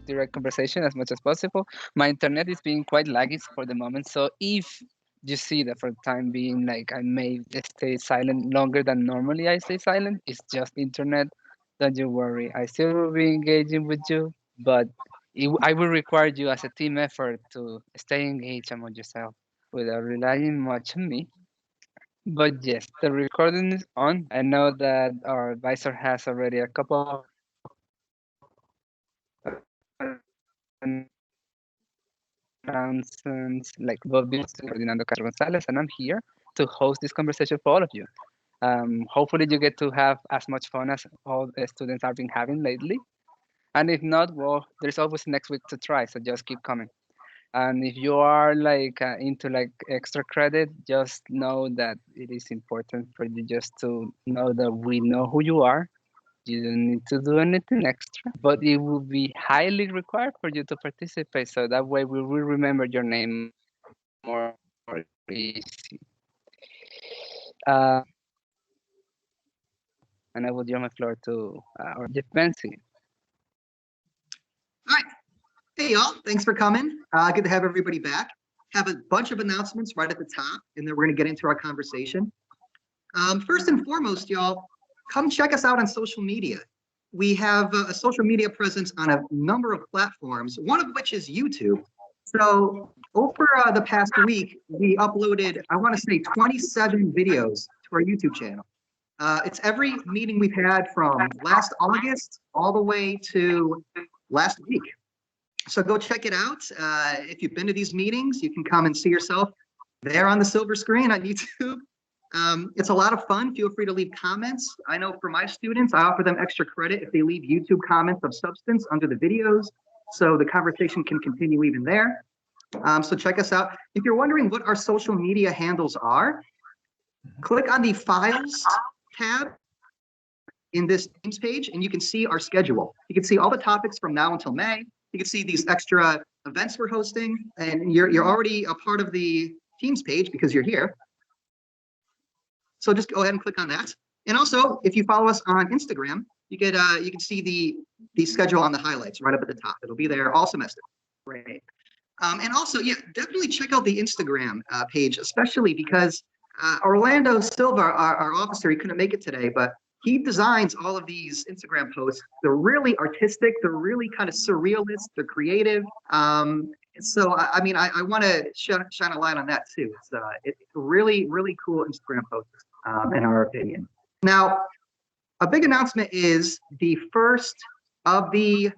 direct conversation as much as possible. My internet is being quite laggy for the moment, so if you see that for the time being, like I may stay silent longer than normally I stay silent, it's just internet. Don't you worry. I still will be engaging with you, but I will require you as a team effort to stay engaged among yourself without relying much on me. But yes, the recording is on. I know that our advisor has already a couple of announcements, like both business Ferdinando Castro Gonzalez, and I'm here to host this conversation for all of you. Hopefully, you get to have as much fun as all the students have been having lately. And if not, well, there's always next week to try. So just keep coming. And if you are like into like extra credit, just know that it is important for you just to know that we know who you are. You don't need to do anything extra, but it will be highly required for you to participate. So that way we will remember your name more easy. And I will give my floor to our Jeff Bensi. All right. Hey, y'all. Thanks for coming. Good to have everybody back. Have a bunch of announcements right at the top, and then we're going to get into our conversation. First and foremost, y'all, come check us out on social media. We have a social media presence on a number of platforms, one of which is YouTube. So over the past week, we uploaded, I want to say 27 videos to our YouTube channel. It's every meeting we've had from last August all the way to last week. So go check it out. If you've been to these meetings, you can come and see yourself there on the silver screen on YouTube. It's a lot of fun. Feel free to leave comments. I know for my students, I offer them extra credit if they leave YouTube comments of substance under the videos, so the conversation can continue even there. So check us out. If you're wondering what our social media handles are, click on the Files tab in this Teams page, and you can see our schedule. You can see all the topics from now until May. You can see these extra events we're hosting, and you're already a part of the Teams page because you're here. So just go ahead and click on that. And also, if you follow us on Instagram, you can see the schedule on the highlights right up at the top. It'll be there all semester. Great. And also, yeah, definitely check out the Instagram page, especially because Orlando Silva, our officer, he couldn't make it today, but he designs all of these Instagram posts. They're really artistic. They're really kind of surrealist. They're creative. So, I mean, I want to shine a light on that too. It's really, really cool Instagram posts, in our opinion. Now, a big announcement is the first of the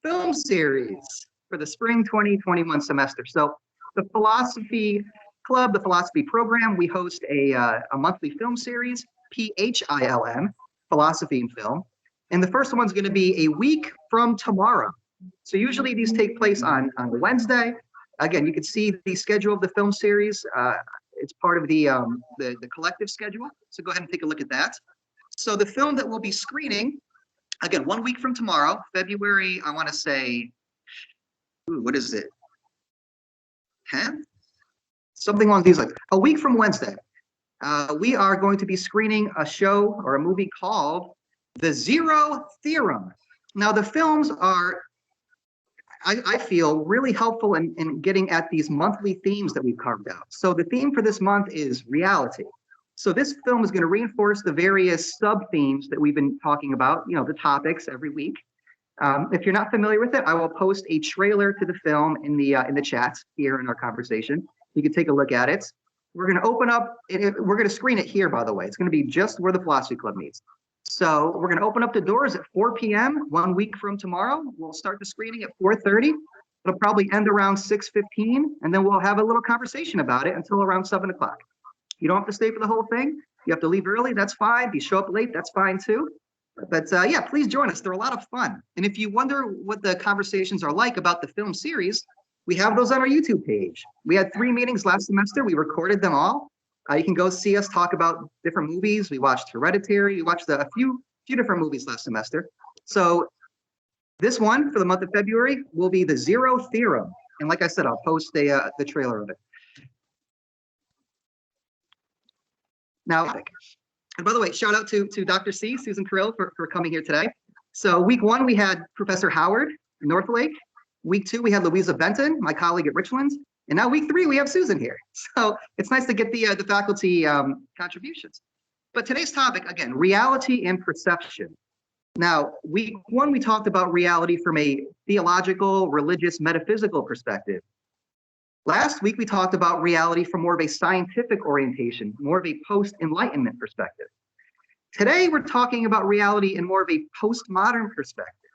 film series for the spring 2021 semester. So the Philosophy Club, the Philosophy Program, we host a monthly film series, PHILM, Philosophy and Film. And the first one's going to be a week from tomorrow. So usually these take place on the Wednesday. Again, you can see the schedule of the film series. It's part of the collective schedule. So go ahead and take a look at that. So the film that we'll be screening, again, 1 week from tomorrow, February, I want to say, what is it? 10th? Something along these lines. A week from Wednesday, we are going to be screening a show or a movie called The Zero Theorem. Now, the films are, I feel, really helpful in getting at these monthly themes that we've carved out. So the theme for this month is reality. So this film is going to reinforce the various sub-themes that we've been talking about, you know, the topics every week. If you're not familiar with it, I will post a trailer to the film in the chat here in our conversation. You can take a look at it. We're going to open up, we're going to screen it here, by the way. It's going to be just where the Philosophy Club meets. So we're going to open up the doors at 4 p.m. 1 week from tomorrow. We'll start the screening at 4:30. It'll probably end around 6:15, and then we'll have a little conversation about it until around 7 o'clock. You don't have to stay for the whole thing. You have to leave early, that's fine. If you show up late, that's fine too. But yeah, please join us. They're a lot of fun. And if you wonder what the conversations are like about the film series, we have those on our YouTube page. We had 3 meetings last semester. We recorded them all. You can go see us talk about different movies. We watched Hereditary. We watched a few different movies last semester. So this one for the month of February will be The Zero Theorem. And like I said, I'll post the trailer of it. Now, and by the way, shout out to Dr. C, Susan Carrill, for coming here today. So week 1, we had Professor Howard Northlake. Week 2, we had Louisa Benton, my colleague at Richland. And now week 3, we have Susan here. So it's nice to get the faculty contributions. But today's topic, again, reality and perception. Now, week 1, we talked about reality from a theological, religious, metaphysical perspective. Last week, we talked about reality from more of a scientific orientation, more of a post-Enlightenment perspective. Today, we're talking about reality in more of a postmodern perspective.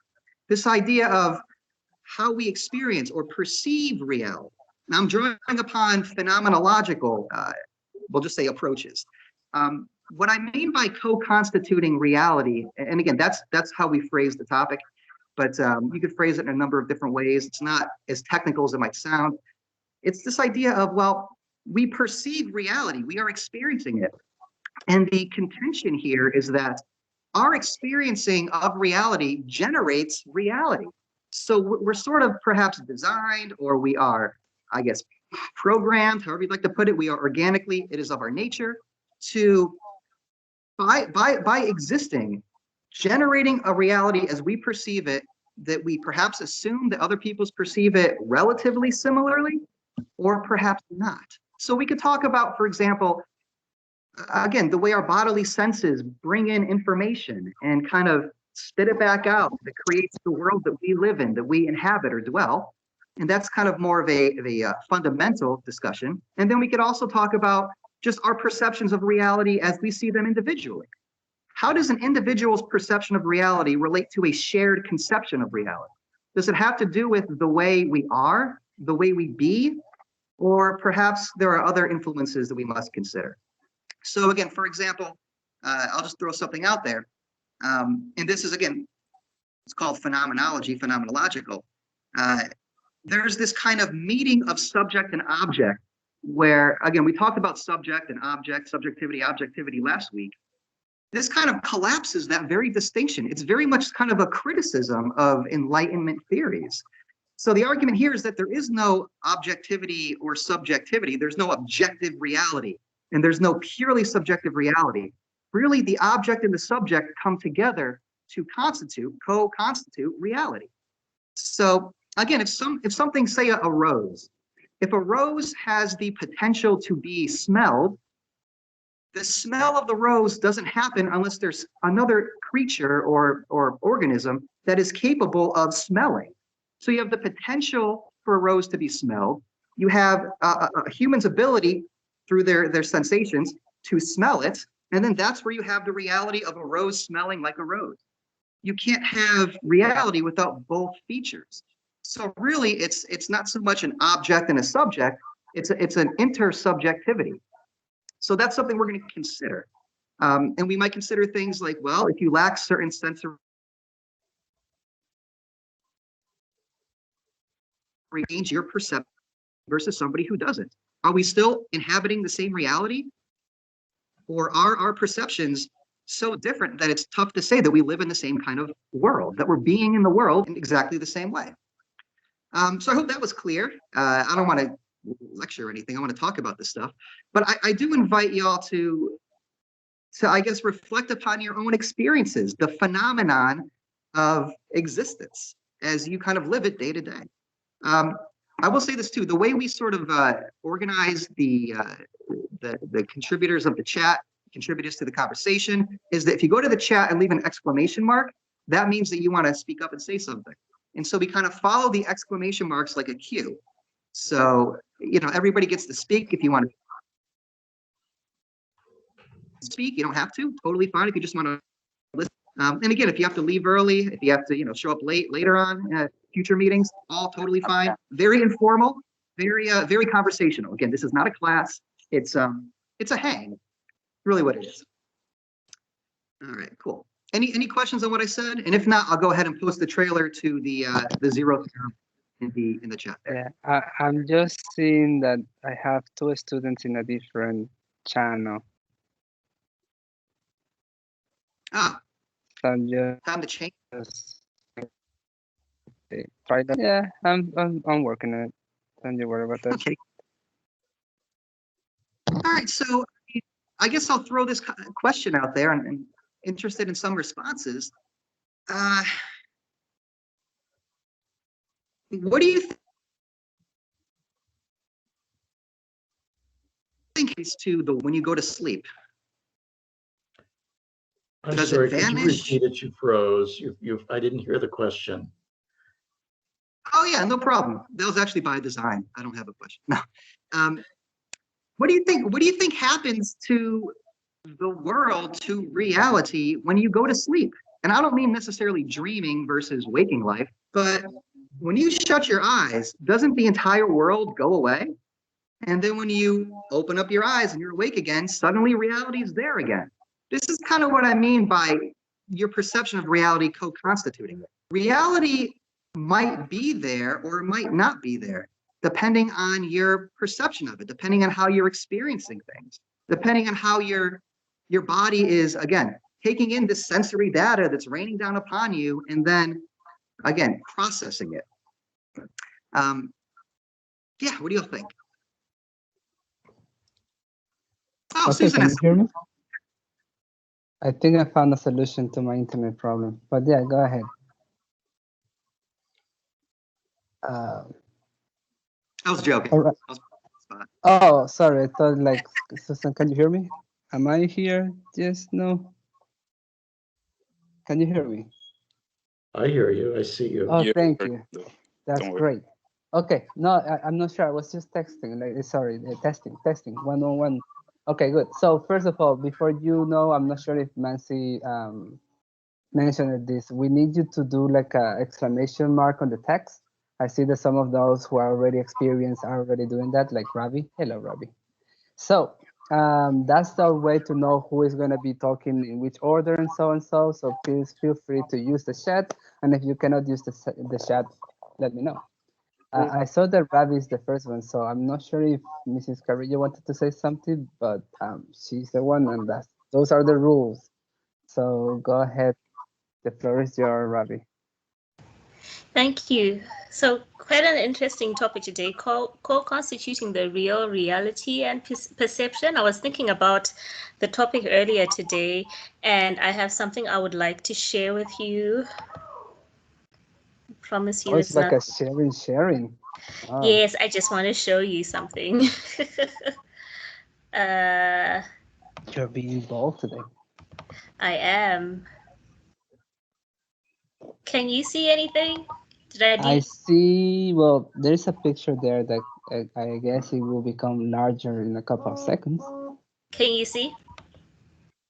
This idea of how we experience or perceive reality. Now, I'm drawing upon phenomenological, we'll just say approaches. What I mean by co-constituting reality, and again, that's how we phrase the topic, but you could phrase it in a number of different ways. It's not as technical as it might sound. It's this idea of, well, we perceive reality, we are experiencing it. And the contention here is that our experiencing of reality generates reality. So we're sort of perhaps designed, or we are, I guess, programmed, however you'd like to put it, we are organically, it is of our nature, to, by existing, generating a reality as we perceive it, that we perhaps assume that other people perceive it relatively similarly, or perhaps not. So we could talk about, for example, again, the way our bodily senses bring in information and kind of spit it back out that creates the world that we live in, that we inhabit or dwell. And that's kind of more of a fundamental discussion. And then we could also talk about just our perceptions of reality as we see them individually. How does an individual's perception of reality relate to a shared conception of reality? Does it have to do with the way we are, the way we be, or perhaps there are other influences that we must consider? So again, for example, I'll just throw something out there. And this is, again, it's called phenomenology, phenomenological. There's this kind of meeting of subject and object where, again, we talked about subject and object, subjectivity, objectivity last week. This kind of collapses that very distinction. It's very much kind of a criticism of Enlightenment theories. So the argument here is that there is no objectivity or subjectivity. There's no objective reality, and there's no purely subjective reality. Really, the object and the subject come together to co-constitute reality. So again, if something, say a rose, if a rose has the potential to be smelled, the smell of the rose doesn't happen unless there's another creature or organism that is capable of smelling. So you have the potential for a rose to be smelled. You have a human's ability through their sensations to smell it. And then that's where you have the reality of a rose smelling like a rose. You can't have reality without both features. So really, it's not so much an object and a subject, it's an intersubjectivity. So that's something we're going to consider. And we might consider things like, well, if you lack certain sensory range, your perception versus somebody who doesn't. Are we still inhabiting the same reality? Or are our perceptions so different that it's tough to say that we live in the same kind of world, that we're being in the world in exactly the same way? So I hope that was clear. I don't want to lecture or anything. I want to talk about this stuff. But I do invite y'all to, I guess, reflect upon your own experiences, the phenomenon of existence as you kind of live it day to day. I will say this too, the way we sort of organize the contributors of the chat, contributors to the conversation, is that if you go to the chat and leave an exclamation mark, that means that you want to speak up and say something. And so we kind of follow the exclamation marks like a cue. So, you know, everybody gets to speak. If you want to speak, you don't have to, totally fine. If you just want to listen. And again, if you have to leave early, if you have to, you know, show up later on at future meetings, all totally fine. Very informal, very conversational. Again, this is not a class. It's a hang, really what it is. All right, cool. Any questions on what I said? And if not, I'll go ahead and post the trailer to the zero in the chat there. Yeah, I'm just seeing that I have 2 students in a different channel. Ah, So I'm time to change. Try that. Yeah, I'm working on it. Don't you worry about that. Okay. All right, so I guess I'll throw this question out there and interested in some responses. what do you think is to the when you go to sleep? I'm Does sorry, it could you vanish? repeat it? You froze. I didn't hear the question. Oh yeah, no problem. That was actually by design. I don't have a question. No. What do you think? What do you think happens to the world, to reality, when you go to sleep? And I don't mean necessarily dreaming versus waking life, but when you shut your eyes, doesn't the entire world go away? And then when you open up your eyes and you're awake again, suddenly reality is there again. This is kind of what I mean by your perception of reality co-constituting it. Reality might be there or it might not be there, depending on your perception of it, depending on how you're experiencing things, depending on how your body is, again, taking in this sensory data that's raining down upon you and then, again, processing it. Yeah, what do you think? Oh, Okay, Susan can you has hear me? I think I found a solution to my internet problem, but yeah, go ahead. I was joking. All right. Oh, sorry. I thought like, Susan, can you hear me? Am I here? Yes, no. Can you hear me? I hear you. I see you. Oh, Yeah, thank you. That's don't worry. great. Okay, no, I'm not sure. I was just texting. Like, sorry, testing, 1-on-1. Okay, good. So first of all, before you know, I'm not sure if Nancy mentioned this. We need you to do like a exclamation mark on the text. I see that some of those who are already experienced are already doing that, like Ravi. Hello, Ravi. So that's our way to know who is going to be talking in which order and so and so. So please feel free to use the chat. And if you cannot use the chat, let me know. I saw that Ravi is the first one, so I'm not sure if Mrs. Carrillo wanted to say something, but she's the one, and those are the rules. So go ahead. The floor is yours, Ravi. Thank you. So quite an interesting topic today, co-constituting the real reality and perception. I was thinking about the topic earlier today, and I have something I would like to share with you. I promise you it's like a sharing. Oh. Yes, I just want to show you something. You're being bold today. I am. Can you see anything? I see, well, there's a picture there that I guess it will become larger in a couple of seconds. Can you see?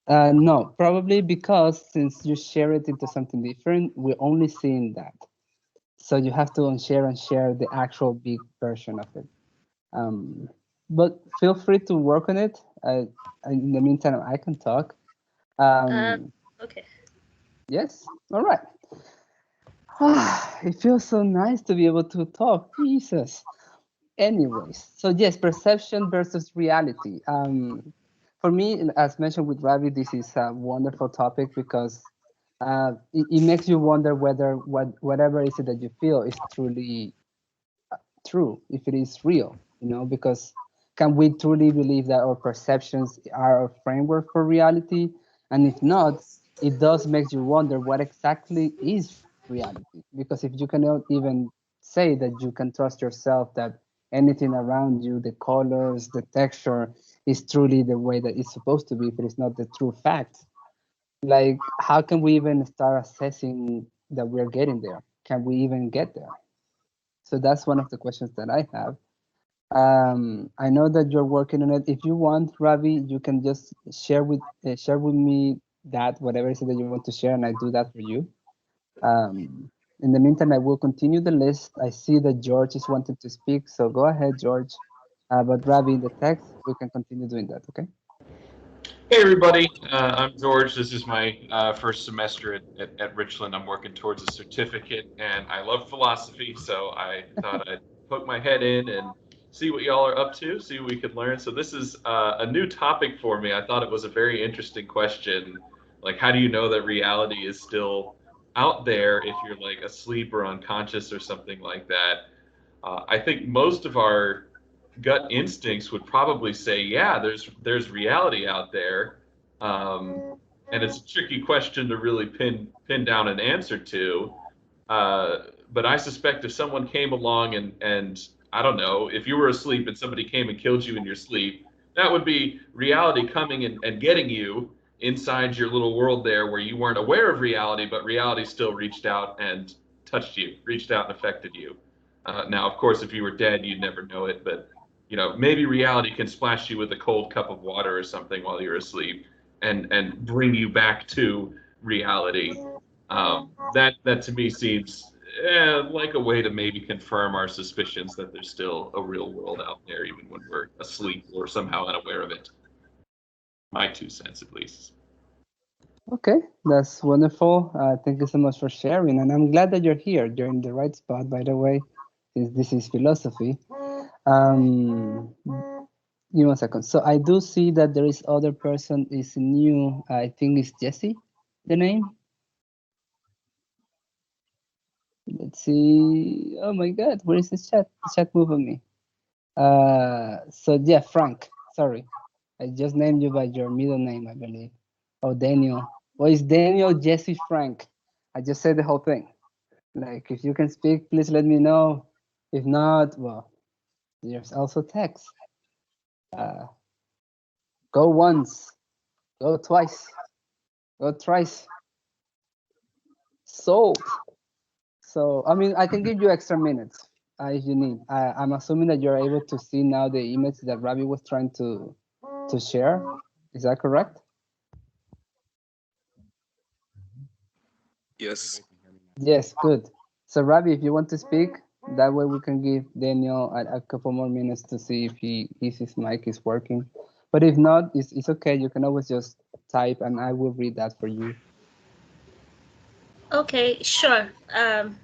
No, probably because since you share it into something different, we're only seeing that. So you have to unshare and share the actual big version of it. But feel free to work on it. In the meantime, I can talk. Okay. Yes, all right. It feels so nice to be able to talk. Jesus. Anyways, so yes, perception versus reality. For me, as mentioned with Ravi, this is a wonderful topic because it makes you wonder whether whatever is it that you feel is truly true, if it is real, because can we truly believe that our perceptions are a framework for reality? And if not, it does make you wonder what exactly is reality. Because if you cannot even say that you can trust yourself, that anything around you, the colors, the texture, is truly the way that it's supposed to be, if it is not the true fact, like how can we even start assessing that we're getting there? Can we even get there? So that's one of the questions that I have. I know that you're working on it. If you want, Ravi, you can just share with me that whatever it is that you want to share, and I do that for you. In the meantime, I will continue the list. I see that George is wanting to speak, so go ahead, George. But Ravi, in the text, we can continue doing that, okay? Hey everybody, I'm George. This is my first semester at Richland. I'm working towards a certificate, and I love philosophy, so I thought I'd poke my head in and see what y'all are up to, see what we could learn. So this is a new topic for me. I thought it was a very interesting question, like how do you know that reality is still out there if you're like asleep or unconscious or something like that? I think most of our gut instincts would probably say, yeah, there's reality out there, and it's a tricky question to really pin down an answer to. But I suspect if someone came along and I don't know, if you were asleep and somebody came and killed you in your sleep, that would be reality coming and getting you inside your little world there where you weren't aware of reality, but reality still reached out and touched you, reached out and affected you. Now, of course, if you were dead, you'd never know it, but you know, maybe reality can splash you with a cold cup of water or something while you're asleep and bring you back to reality. That to me seems like a way to maybe confirm our suspicions that there's still a real world out there, even when we're asleep or somehow unaware of it. My 2 cents, at least. Okay, that's wonderful. Thank you so much for sharing, and I'm glad that you're here. You're in the right spot, by the way, since this is philosophy. Give me 1 second. So I do see that there is other person is new. I think it's Jesse, the name. Let's see. Oh my God, where is the chat? The chat moved on me. So yeah, Frank. Sorry, I just named you by your middle name, I believe. Oh, Daniel. Well, it's Daniel, Jesse, Frank. I just said the whole thing. Like, if you can speak, please let me know. If not, well, there's also text. Go once, go twice, go thrice. Sold. So, I mean, I can give you extra minutes if you need. I'm assuming that you're able to see now the image that Ravi was trying to share. Is that correct? Yes. Yes, good. So Ravi, if you want to speak, that way we can give Daniel a couple more minutes to see if his mic is working. But if not, it's okay. You can always just type and I will read that for you. Okay, sure.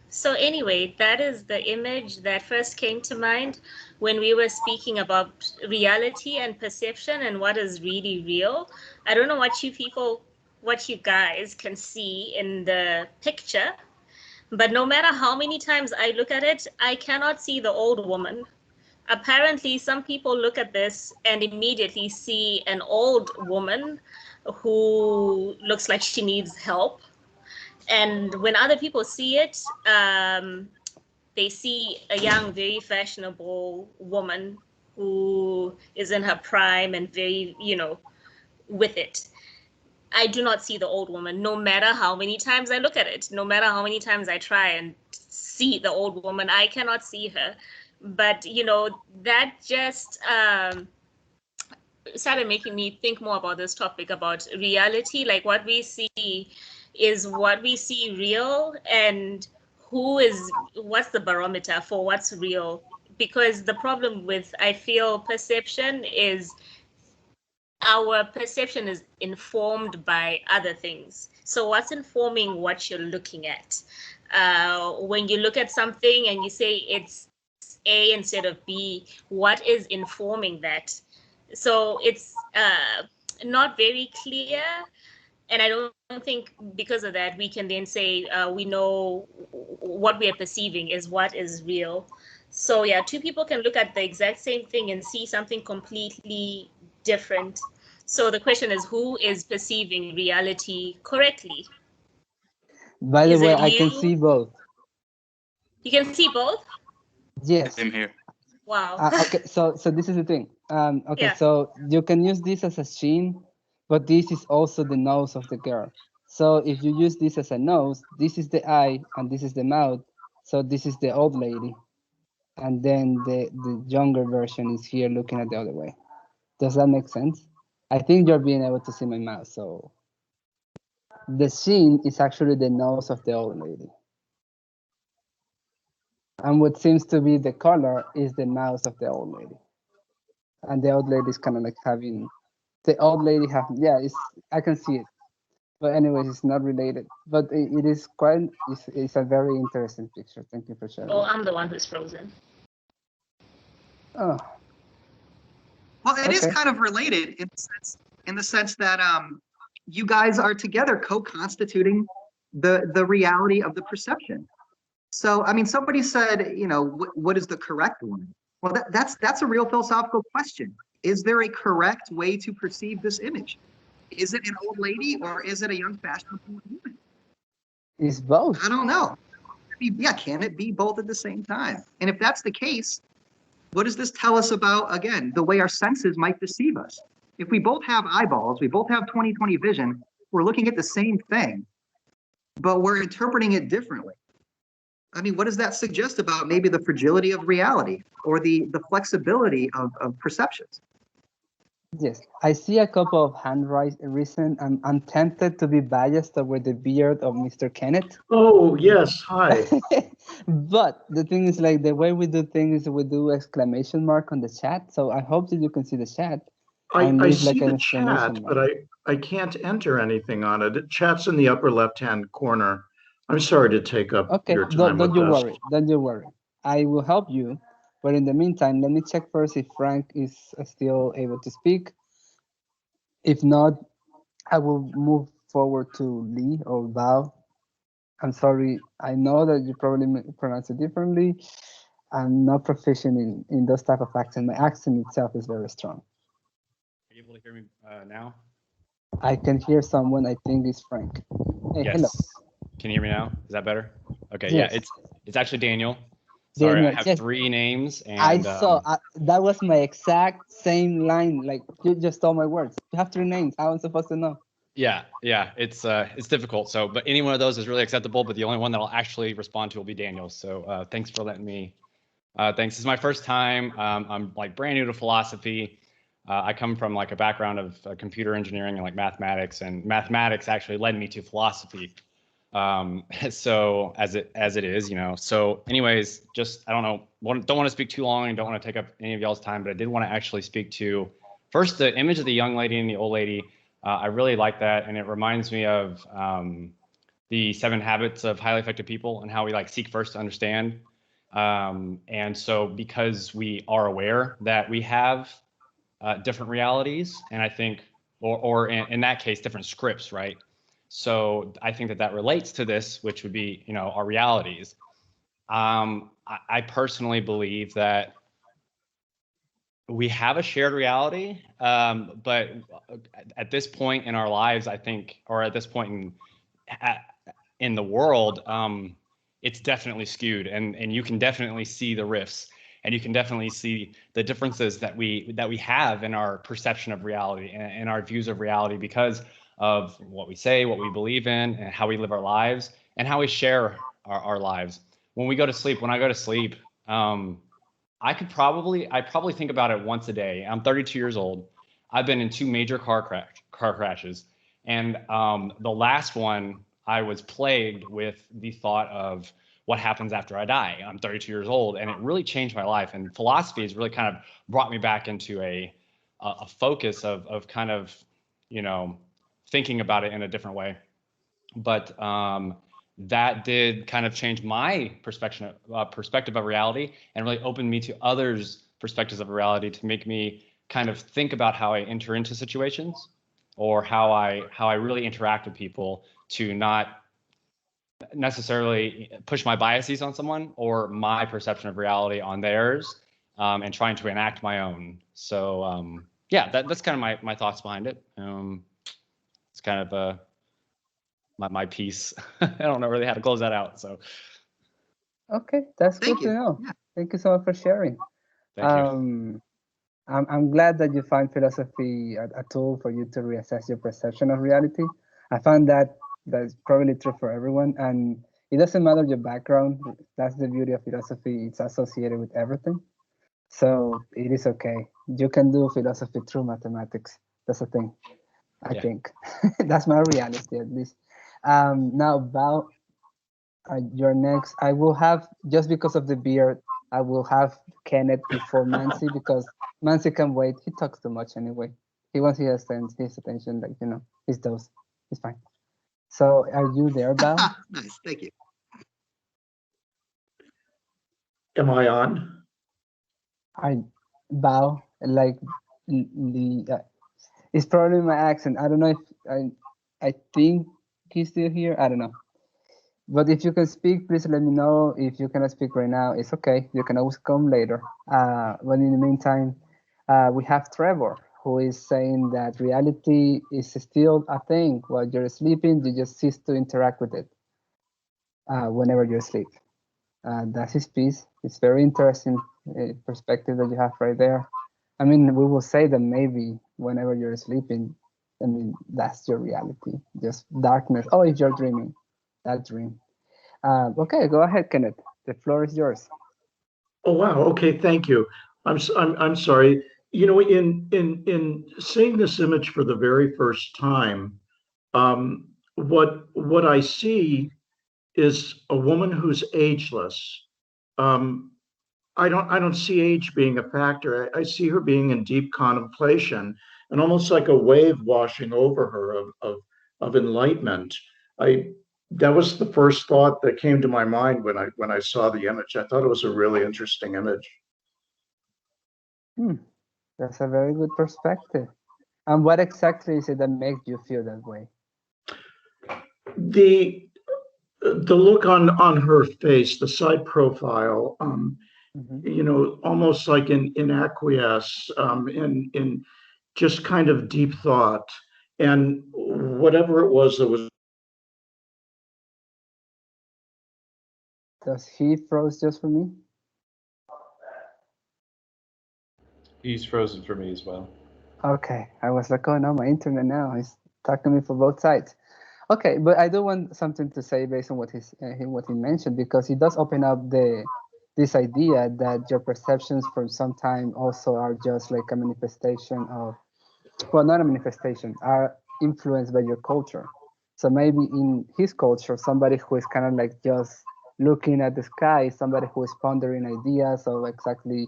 So anyway, that is the image that first came to mind when we were speaking about reality and perception and what is really real. I don't know what you guys can see in the picture, but no matter how many times I look at it, I cannot see the old woman. Apparently, some people look at this and immediately see an old woman who looks like she needs help. And when other people see it, they see a young, very fashionable woman who is in her prime and very, with it. I do not see the old woman, no matter how many times I look at it, no matter how many times I try and see the old woman, I cannot see her. But, that just started making me think more about this topic about reality, like what we see is what we see real, and what's the barometer for what's real? Because the problem with, I feel, perception is our perception is informed by other things. So what's informing what you're looking at? When you look at something and you say it's A instead of B, what is informing that? So it's not very clear. And I don't think because of that, we can then say we know what we are perceiving is what is real. So yeah, two people can look at the exact same thing and see something completely different. So the question is, who is perceiving reality correctly? By the Is way, it I can you? see both. You can see both? Yes. Same here. Wow. Okay, so this is the thing. Okay, Yeah. so you can use this as a sheen, but this is also the nose of the girl. So if you use this as a nose, this is the eye and this is the mouth. So this is the old lady. And then the younger version is here looking at the other way. Does that make sense? I think you're being able to see my mouth. So the sheen is actually the nose of the old lady. And what seems to be the color is the mouth of the old lady. And the old lady is kind of like having, the old lady have, yeah, I can see it. But anyways, it's not related. But it is quite, it's a very interesting picture. Thank you for sharing. Oh, I'm the one who's frozen. Oh. Well, it is Okay. kind of related in the sense that you guys are together co-constituting the reality of the perception. So, I mean, somebody said, what is the correct one? Well, that's a real philosophical question. Is there a correct way to perceive this image? Is it an old lady or is it a young fashionable woman? It's both. I don't know. Yeah, can it be both at the same time? And if that's the case, what does this tell us about, again, the way our senses might deceive us? If we both have eyeballs, we both have 20/20 vision, we're looking at the same thing, but we're interpreting it differently. I mean, what does that suggest about maybe the fragility of reality or the flexibility of perceptions? Yes, I see a couple of hand raising. I'm tempted to be biased toward the beard of Mr. Kenneth. Oh, yes, hi. But the thing is, like, the way we do things is we do exclamation mark on the chat. So I hope that you can see the chat and I leave see like an the chat, exclamation but mark. I can't enter anything on it. Chat's in the upper left-hand corner. I'm sorry to take up Okay, your time don't with you this. worry. Don't you worry. I will help you. But in the meantime, let me check first if Frank is still able to speak. If not, I will move forward to Lee or Bao. I'm sorry. I know that you probably pronounce it differently. I'm not proficient in those type of accent. My accent itself is very strong. Are you able to hear me now? I can hear someone. I think is Frank. Hey, Yes. hello. Can you hear me now? Is that better? Okay. Yes. Yeah, it's actually Daniel. Sorry, Daniel, I have yes. 3 names, and I saw that was my exact same line. Like, you just stole my words. You have 3 names. How am I supposed to know? yeah, it's difficult. So, but any one of those is really acceptable. But the only one that I'll actually respond to will be Daniel. So, thanks for letting me. Thanks. This is my first time. I'm like brand new to philosophy. I come from like a background of computer engineering and like mathematics, and mathematics actually led me to philosophy. So as it is, you know. So anyways, just I don't want to speak too long and don't want to take up any of y'all's time, but I did want to actually speak to first the image of the young lady and the old lady. I really like that, and it reminds me of the 7 habits of highly effective people and how we like seek first to understand. And so because we are aware that we have different realities, and I think, or in that case, different scripts, right? So I think that relates to this, which would be, you know, our realities. I personally believe that we have a shared reality, but at this point in our lives, I think, or at this point in the world, it's definitely skewed, and you can definitely see the rifts, and you can definitely see the differences that we have in our perception of reality and our views of reality because of what we say, what we believe in, and how we live our lives, and how we share our lives. When we go to sleep, when I go to sleep, I probably think about it once a day. I'm 32 years old. I've been in 2 major car crashes, and the last one, I was plagued with the thought of what happens after I die. I'm 32 years old, and it really changed my life. And philosophy has really kind of brought me back into a focus of kind of, you know, thinking about it in a different way. But that did kind of change my perspective of reality, and really opened me to others' perspectives of reality to make me kind of think about how I enter into situations, or how I really interact with people, to not necessarily push my biases on someone or my perception of reality on theirs, and trying to enact my own. So yeah, that's kind of my thoughts behind it. It's kind of my piece. I don't know really how to close that out. So Okay, that's Thank good to you. know. Yeah. Thank you so much for sharing. thank you. I'm glad that you find philosophy a tool for you to reassess your perception of reality. I found that's probably true for everyone, and it doesn't matter your background. That's the beauty of philosophy. It's associated with everything, so it is okay. You can do philosophy through mathematics. That's the thing. I Yeah. think that's my reality, at least. Now, Val, you're next. I will have, just because of the beard, I will have Kenneth before Mansi, because Mansi can wait. He talks too much anyway. He wants his attention, like, you know, his dose. He's fine. So are you there, Val? Nice, thank you. Am I on? Val, like, it's probably my accent. I don't know if I think he's still here. I don't know. But if you can speak, please let me know. If you cannot speak right now, it's okay. You can always come later. But in the meantime, we have Trevor, who is saying that reality is still a thing. While you're sleeping, you just cease to interact with it whenever you sleep. That's his piece. It's very interesting perspective that you have right there. I mean, we will say that maybe whenever you're sleeping, I mean, that's your reality, just darkness. Oh, if you're dreaming, that dream. Okay, go ahead, Kenneth. The floor is yours. Oh, wow. Okay, thank you. I'm sorry. You know, in seeing this image for the very first time, what I see is a woman who's ageless. Um, I don't see age being a factor. I see her being in deep contemplation and almost like a wave washing over her of enlightenment. I That was the first thought that came to my mind when I saw the image. I thought it was a really interesting image. Hmm, that's a very good perspective. And what exactly is it that makes you feel that way? The the look on her face, the side profile, Mhm. you know, almost like in acquiesce, in just kind of deep thought, and whatever it was that was. Does he froze just for me? He's frozen for me as well. Okay, I was like, oh no, my internet now is talking to me for both sides. Okay, but I do want something to say based on what he mentioned, because he does open up this idea that your perceptions from some time also are just like a manifestation of, well, not a manifestation, are influenced by your culture. So maybe in his culture, somebody who is kind of like just looking at the sky, somebody who is pondering ideas of exactly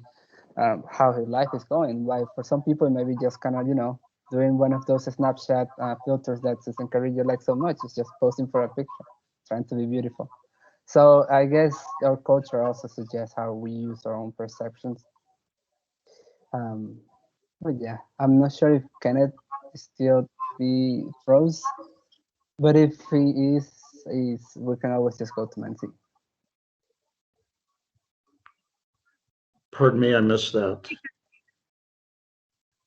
how his life is going. Why for some people, maybe just kind of, doing one of those Snapchat filters that just encourage your like so much. It's just posting for a picture, trying to be beautiful. So I guess our culture also suggests how we use our own perceptions. Um, but yeah, I'm not sure if Kenneth still be froze, but if he is we can always just go to Nancy. Pardon me, I missed that.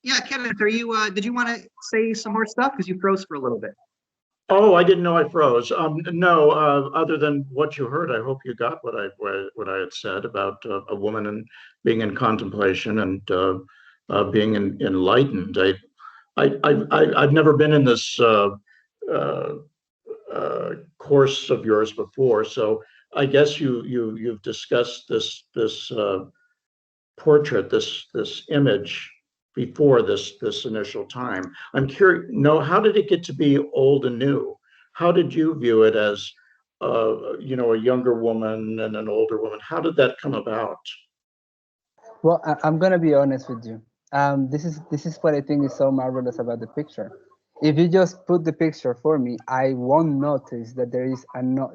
Yeah, Kenneth, are you, did you want to say some more stuff? Because you froze for a little bit. Oh, I didn't know I froze. No, other than what you heard, I hope you got what I had said about a woman and being in contemplation and being enlightened. I've never been in this uh, course of yours before, so I guess you've discussed this portrait, this image before this initial time. I'm curious. No, how did it get to be old and new? How did you view it as, you know, a younger woman and an older woman? How did that come about? Well, I'm gonna be honest with you. This is what I think is so marvelous about the picture. If you just put the picture for me, I won't notice that there is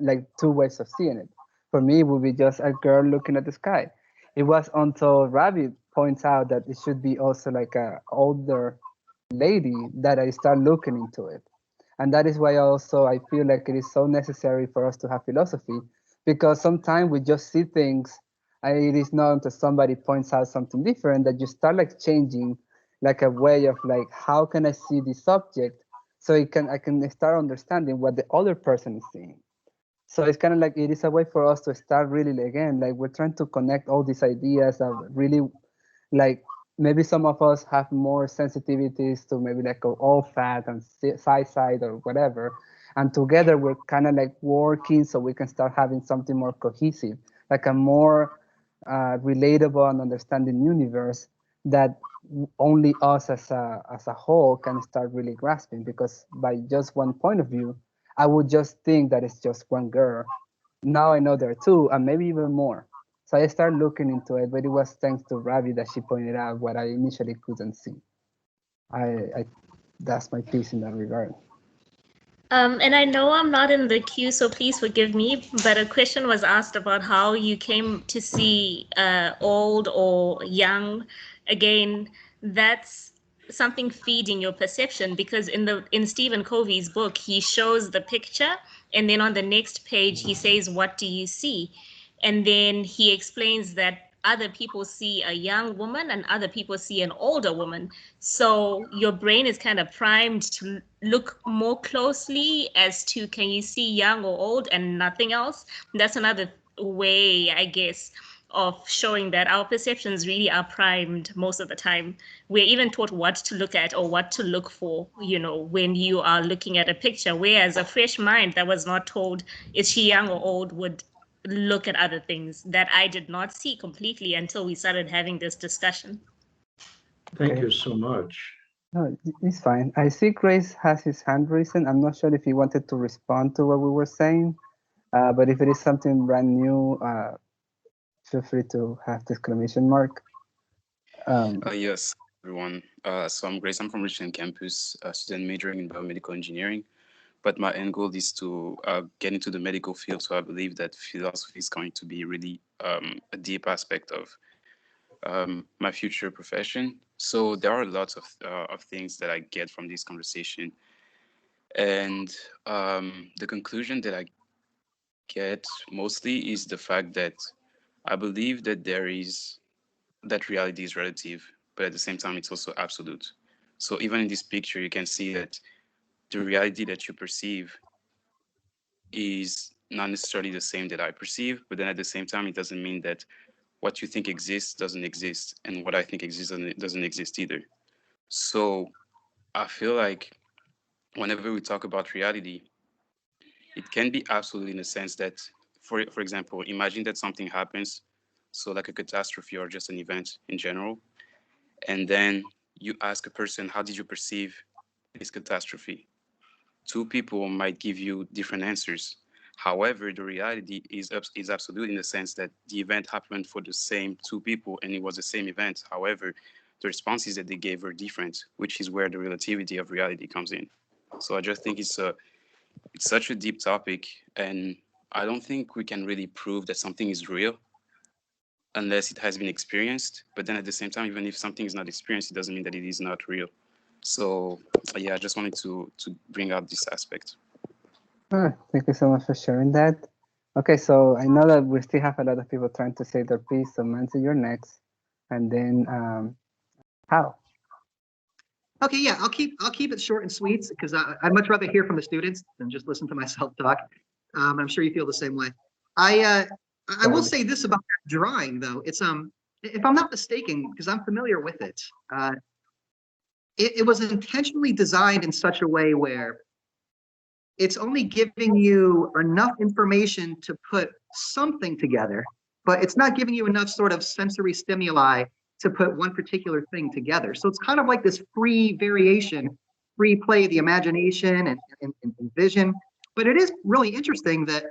like two ways of seeing it. For me, it would be just a girl looking at the sky. It was until Rabbit points out that it should be also like a older lady that I start looking into it. And that is why also I feel like it is so necessary for us to have philosophy, because sometimes we just see things and it is not until somebody points out something different that you start like changing like a way of like, how can I see this subject so I can start understanding what the other person is seeing. So it's kind of like it is a way for us to start really again, like we're trying to connect all these ideas of really like maybe some of us have more sensitivities to maybe like all fat and side or whatever, and together we're kind of like working so we can start having something more cohesive, like a more relatable and understanding universe that only us as a whole can start really grasping, because by just one point of view I would just think that it's just one girl. Now I know there are two and maybe even more. So I started looking into it, but it was thanks to Ravi that she pointed out what I initially couldn't see. I that's my piece in that regard. And I know I'm not in the queue, so please forgive me, but a question was asked about how you came to see old or young. Again, that's something feeding your perception, because in Stephen Covey's book, he shows the picture, and then on the next page he says, "What do you see?" And then he explains that other people see a young woman and other people see an older woman. So your brain is kind of primed to look more closely as to, can you see young or old and nothing else? That's another way, I guess, of showing that our perceptions really are primed most of the time. We're even taught what to look at or what to look for, when you are looking at a picture, whereas a fresh mind that was not told, is she young or old, would look at other things that I did not see completely until we started having this discussion. Thank Okay. you so much. No, it's fine. I see Grace has his hand raised. I'm not sure if he wanted to respond to what we were saying, but if it is something brand new, feel free to have the exclamation mark. Yes, everyone. So I'm Grace. I'm from Richland campus, a student majoring in biomedical engineering. But my end goal is to get into the medical field. So I believe that philosophy is going to be really a deep aspect of my future profession. So there are lots of things that I get from this conversation. And the conclusion that I get mostly is the fact that I believe that that reality is relative, but at the same time, it's also absolute. So even in this picture, you can see that the reality that you perceive is not necessarily the same that I perceive, but then at the same time, it doesn't mean that what you think exists doesn't exist, and what I think exists doesn't exist either. So I feel like whenever we talk about reality, it can be absolute in the sense that, for example, imagine that something happens, so like a catastrophe or just an event in general, and then you ask a person, how did you perceive this catastrophe? Two people might give you different answers. However, the reality is absolute in the sense that the event happened for the same two people and it was the same event. However, the responses that they gave were different, which is where the relativity of reality comes in. So I just think it's such a deep topic, and I don't think we can really prove that something is real unless it has been experienced. But then at the same time, even if something is not experienced, it doesn't mean that it is not real. So yeah, I just wanted to bring out this aspect. Thank you so much for sharing that. Okay, so I know that we still have a lot of people trying to say their piece, so Mansi, you're next, and then Hal. Okay, yeah, I'll keep it short and sweet because I'd much rather hear from the students than just listen to myself talk. I'm sure you feel the same way. I will say this about that drawing though. It's if I'm not mistaken, because I'm familiar with it, it was intentionally designed in such a way where it's only giving you enough information to put something together, but it's not giving you enough sort of sensory stimuli to put one particular thing together. So it's kind of like this free variation, free play of the imagination and vision. But it is really interesting that,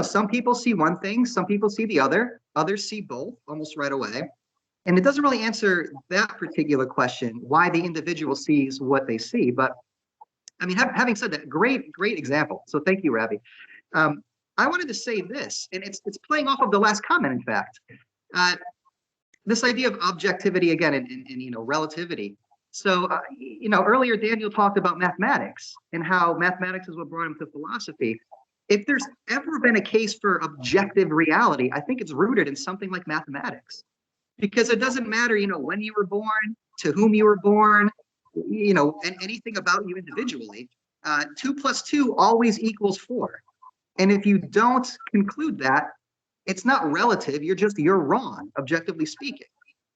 some people see one thing, some people see the other, others see both almost right away. And it doesn't really answer that particular question, why the individual sees what they see. But I mean, having said that, great example. So thank you, Ravi. I wanted to say this, and it's playing off of the last comment, in fact. This idea of objectivity again and relativity. So earlier Daniel talked about mathematics and how mathematics is what brought him to philosophy. If there's ever been a case for objective reality, I think it's rooted in something like mathematics, because it doesn't matter when you were born, to whom you were born, and anything about you individually. 2 + 2 always equals 4, and if you don't conclude that, it's not relative, you're wrong, objectively speaking.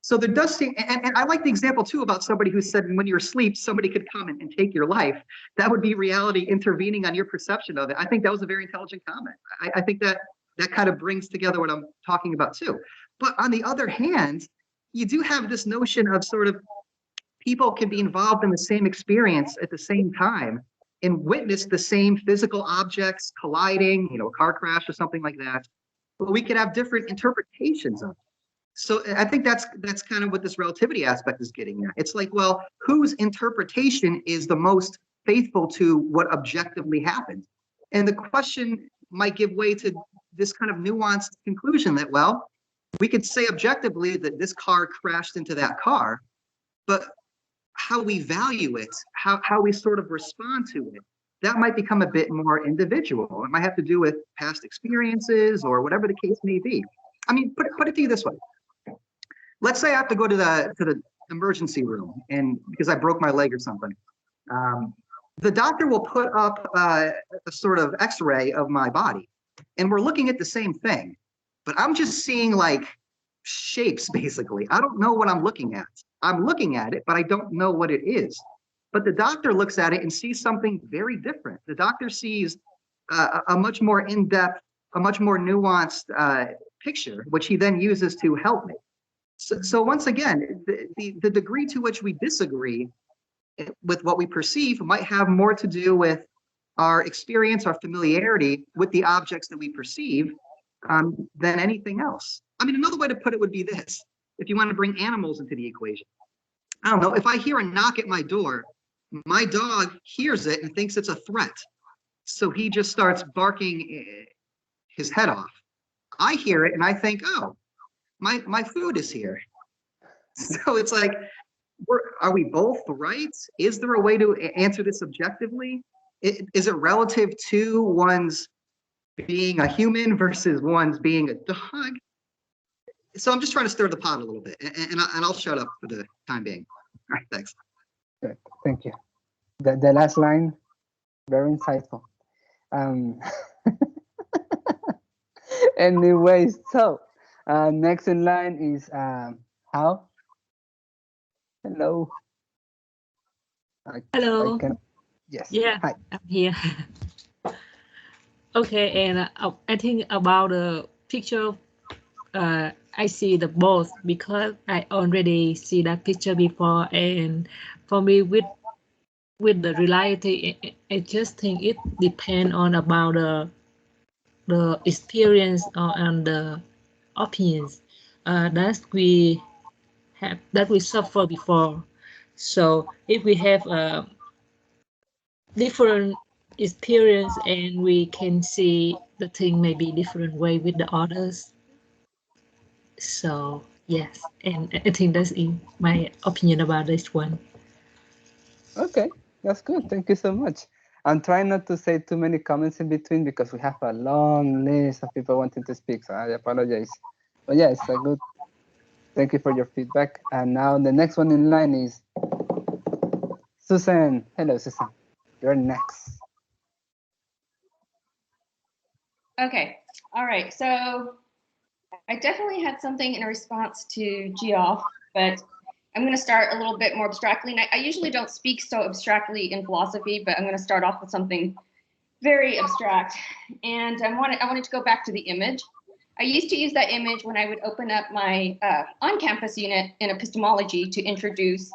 So there does seem, and I like the example too about somebody who said when you're asleep, somebody could come and take your life. That would be reality intervening on your perception of it. I think that was a very intelligent comment. I think that kind of brings together what I'm talking about too. But on the other hand, you do have this notion of sort of people can be involved in the same experience at the same time and witness the same physical objects colliding, a car crash or something like that. But we could have different interpretations of it. So I think that's kind of what this relativity aspect is getting at. It's like, well, whose interpretation is the most faithful to what objectively happened? And the question might give way to this kind of nuanced conclusion that, well, we could say objectively that this car crashed into that car, but how we value it, how we sort of respond to it, that might become a bit more individual. It might have to do with past experiences or whatever the case may be. I mean, put it to you this way. Let's say I have to go to the emergency room, and because I broke my leg or something. The doctor will put up a sort of x-ray of my body, and we're looking at the same thing. but I'm just seeing like shapes, basically. I don't know what I'm looking at. I'm looking at it, but I don't know what it is. But the doctor looks at it and sees something very different. The doctor sees a much more in-depth, a much more nuanced picture, which he then uses to help me. So once again, the degree to which we disagree with what we perceive might have more to do with our experience, our familiarity with the objects that we perceive than anything else. I mean, another way to put it would be this. If you want to bring animals into the equation, I don't know, if I hear a knock at my door, my dog hears it and thinks it's a threat. So he just starts barking his head off. I hear it and I think, oh, my food is here. So it's like, are we both right? Is there a way to answer this objectively? Is it relative to one's being a human versus one's being a dog? So I'm just trying to stir the pot a little bit, and I'll shut up for the time being. All right, thanks. Good, thank you. The last line, very insightful. Anyways, so next in line is Hao. Hello. Hello. Yes. Yeah, Hi. I'm here. Okay, and I think about the picture, I see the both because I already see that picture before, and for me, with the reality, I just think it depends on about the experience and the opinions that we suffer before. So if we have a different experience and we can see the thing maybe different way with the others. So yes, and I think that's in my opinion about this one. Okay, that's good. Thank you so much. I'm trying not to say too many comments in between because we have a long list of people wanting to speak, so I apologize. But yeah, it's a good. Thank you for your feedback. And now the next one in line is Susan. Hello, Susan. You're next. Okay, all right. So I definitely had something in response to Geoff, but I'm going to start a little bit more abstractly. And I usually don't speak so abstractly in philosophy, but I'm going to start off with something very abstract. And I wanted to go back to the image. I used to use that image when I would open up my on-campus unit in epistemology to introduce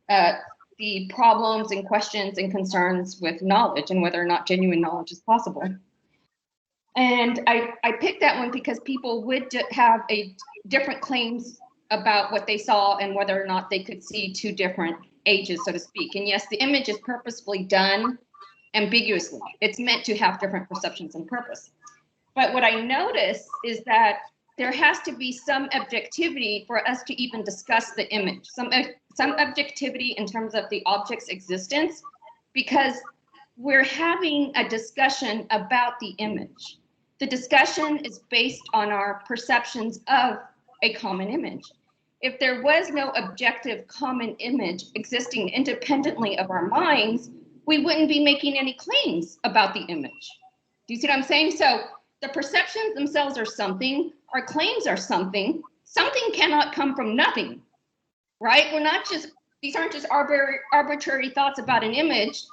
the problems and questions and concerns with knowledge and whether or not genuine knowledge is possible. And I picked that one because people would have different claims about what they saw and whether or not they could see two different ages, so to speak. And yes, the image is purposefully done ambiguously. It's meant to have different perceptions and purpose. But what I notice is that there has to be some objectivity for us to even discuss the image, some objectivity in terms of the object's existence, because we're having a discussion about the image. The discussion is based on our perceptions of a common image. If there was no objective common image existing independently of our minds, we wouldn't be making any claims about the image. Do you see what I'm saying? So the perceptions themselves are something, our claims are something. Something cannot come from nothing, right? These aren't just arbitrary thoughts about an image,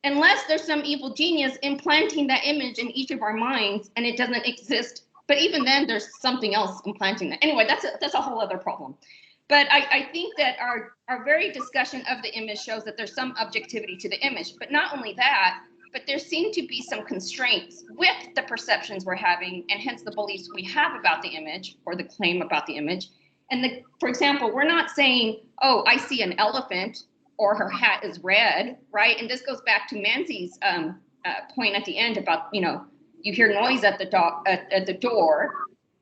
unless there's some evil genius implanting that image in each of our minds and it doesn't exist. But even then, there's something else implanting that. Anyway, that's a whole other problem. But I think that our very discussion of the image shows that there's some objectivity to the image. But not only that, but there seem to be some constraints with the perceptions we're having, and hence the beliefs we have about the image or the claim about the image. And for example, we're not saying, oh, I see an elephant or her hat is red, right? And this goes back to Manzi's point at the end about, you hear noise at the door.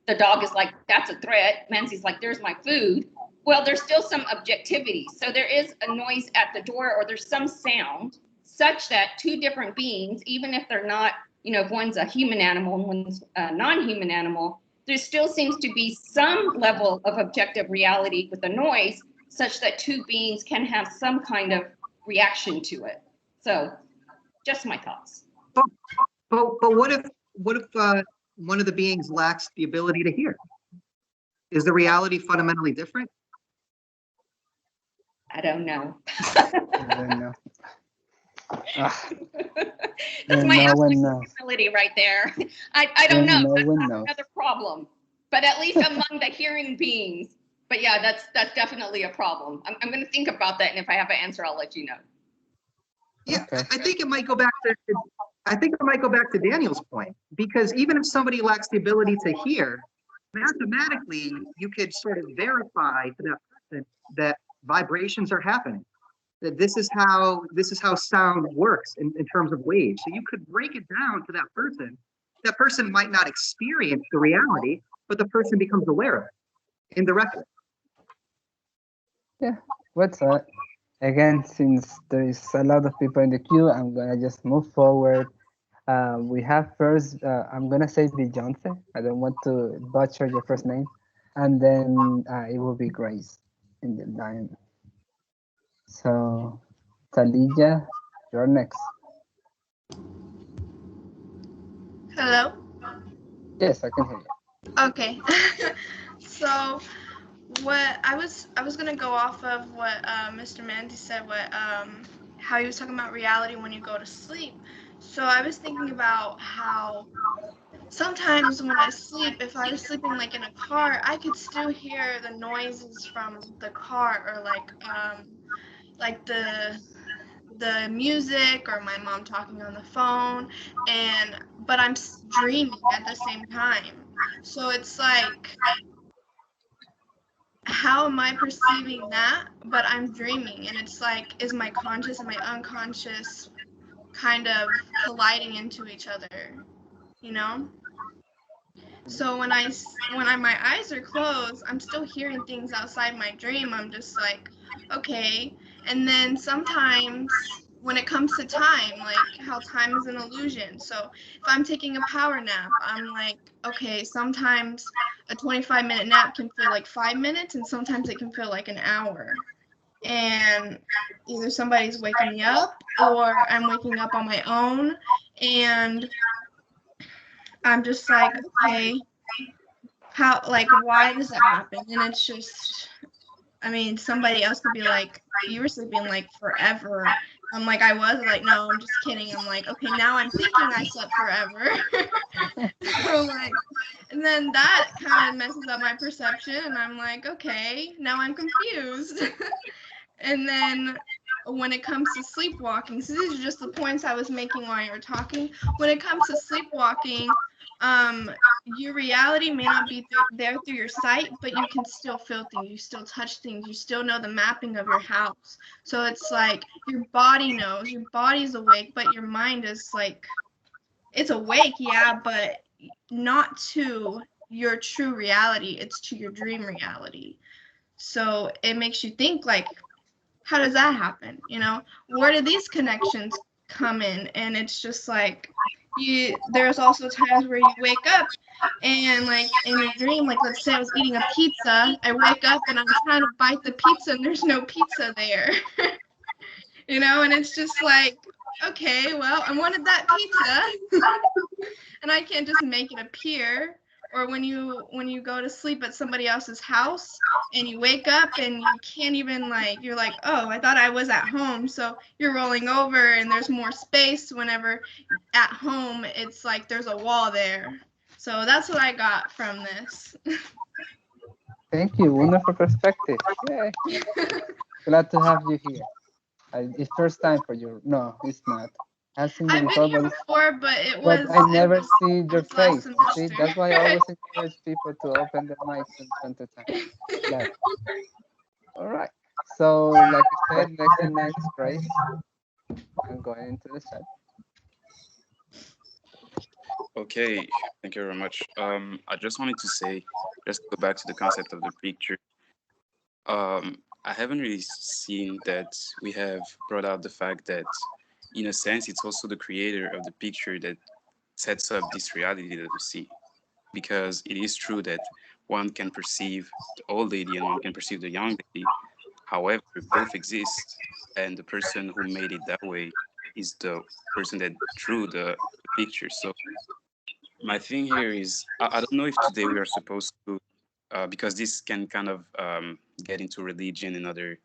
The dog is like, that's a threat. Manzi's like, there's my food. Well, there's still some objectivity. So there is a noise at the door, or there's some sound such that two different beings, even if they're not, if one's a human animal and one's a non-human animal, there still seems to be some level of objective reality with the noise, such that two beings can have some kind of reaction to it. So just my thoughts. But what if one of the beings lacks the ability to hear? Is the reality fundamentally different? I don't know. I don't know. Ah, That's then my no one absolute knows. ability right there. I don't Then know. no That's one knows. another problem. But at least among the hearing beings. But yeah, that's definitely a problem. I'm going to think about that, and if I have an answer, I'll let you know. Yeah, Okay. I think it might go back to Daniel's point, because even if somebody lacks the ability to hear, mathematically, you could sort of verify to that person that vibrations are happening. That this is how sound works in terms of waves. So you could break it down to that person. That person might not experience the reality, but the person becomes aware of it indirectly. Yeah. What's up? Again, since there is a lot of people in the queue, I'm gonna just move forward. We have first, I'm gonna say Beyonce. I don't want to butcher your first name. And then it will be Grace in the line. So, Talija, you're next. Hello? Yes, I can hear you. Okay. So what I was gonna go off of what Mr. Mandy said, how he was talking about reality when you go to sleep. So I was thinking about how sometimes when I sleep, if I was sleeping like in a car, I could still hear the noises from the car, or like the music, or my mom talking on the phone, but I'm dreaming at the same time. So it's like, how am I perceiving that? But I'm dreaming, and it's like, is my conscious and my unconscious kind of colliding into each other, you know? So when my eyes are closed, I'm still hearing things outside my dream. I'm just like, okay. And then sometimes when it comes to time, like how time is an illusion. So if I'm taking a power nap, I'm like, okay, sometimes a 25-minute nap can feel like 5 minutes, and sometimes it can feel like an hour. And either somebody's waking me up, or I'm waking up on my own, and I'm just like, okay, how, like, why does that happen? And it's just, I mean, somebody else could be like, you were sleeping like forever. I'm like, I was like, no, I'm just kidding. I'm like, okay, now I'm thinking I slept forever. So like, and then that kind of messes up my perception, and I'm like, okay, now I'm confused. And then when it comes to sleepwalking, so these are just the points I was making while you were talking. When it comes to sleepwalking, your reality may not be there through your sight, but you can still feel things, you still touch things, you still know the mapping of your house. So it's like your body knows, your body's awake, but your mind is like, it's awake, yeah, but not to your true reality, it's to your dream reality. So it makes you think, like, how does that happen? You know, where do these connections come in? And it's just like, there's also times where you wake up and like in your dream, like let's say I was eating a pizza, I wake up and I'm trying to bite the pizza and there's no pizza there. You know, and it's just like, okay, well, I wanted that pizza and I can't just make it appear. Or when you go to sleep at somebody else's house and you wake up and you can't even, like, you're like, oh, I thought I was at home. So you're rolling over and there's more space. Whenever at home, it's like there's a wall there. So that's what I got from this. Thank you. Wonderful perspective. Yay. Glad to have you here. It's first time for you. No, it's not. I've seen you I've been before, here but before, but it was I never see your this last face. See, semester. that's why I always encourage people to open their mics from time to time. Glad. All right. So, like I said, next in line is Grace. I'm going into the chat. Okay, thank you very much. I just wanted to say, just go back to the concept of the picture. I haven't really seen that we have brought out the fact that, in a sense, it's also the creator of the picture that sets up this reality that we see. Because it is true that one can perceive the old lady and one can perceive the young lady. However, both exist, and the person who made it that way is the person that drew the picture. So my thing here is, I don't know if today we are supposed to because this can kind of get into religion and other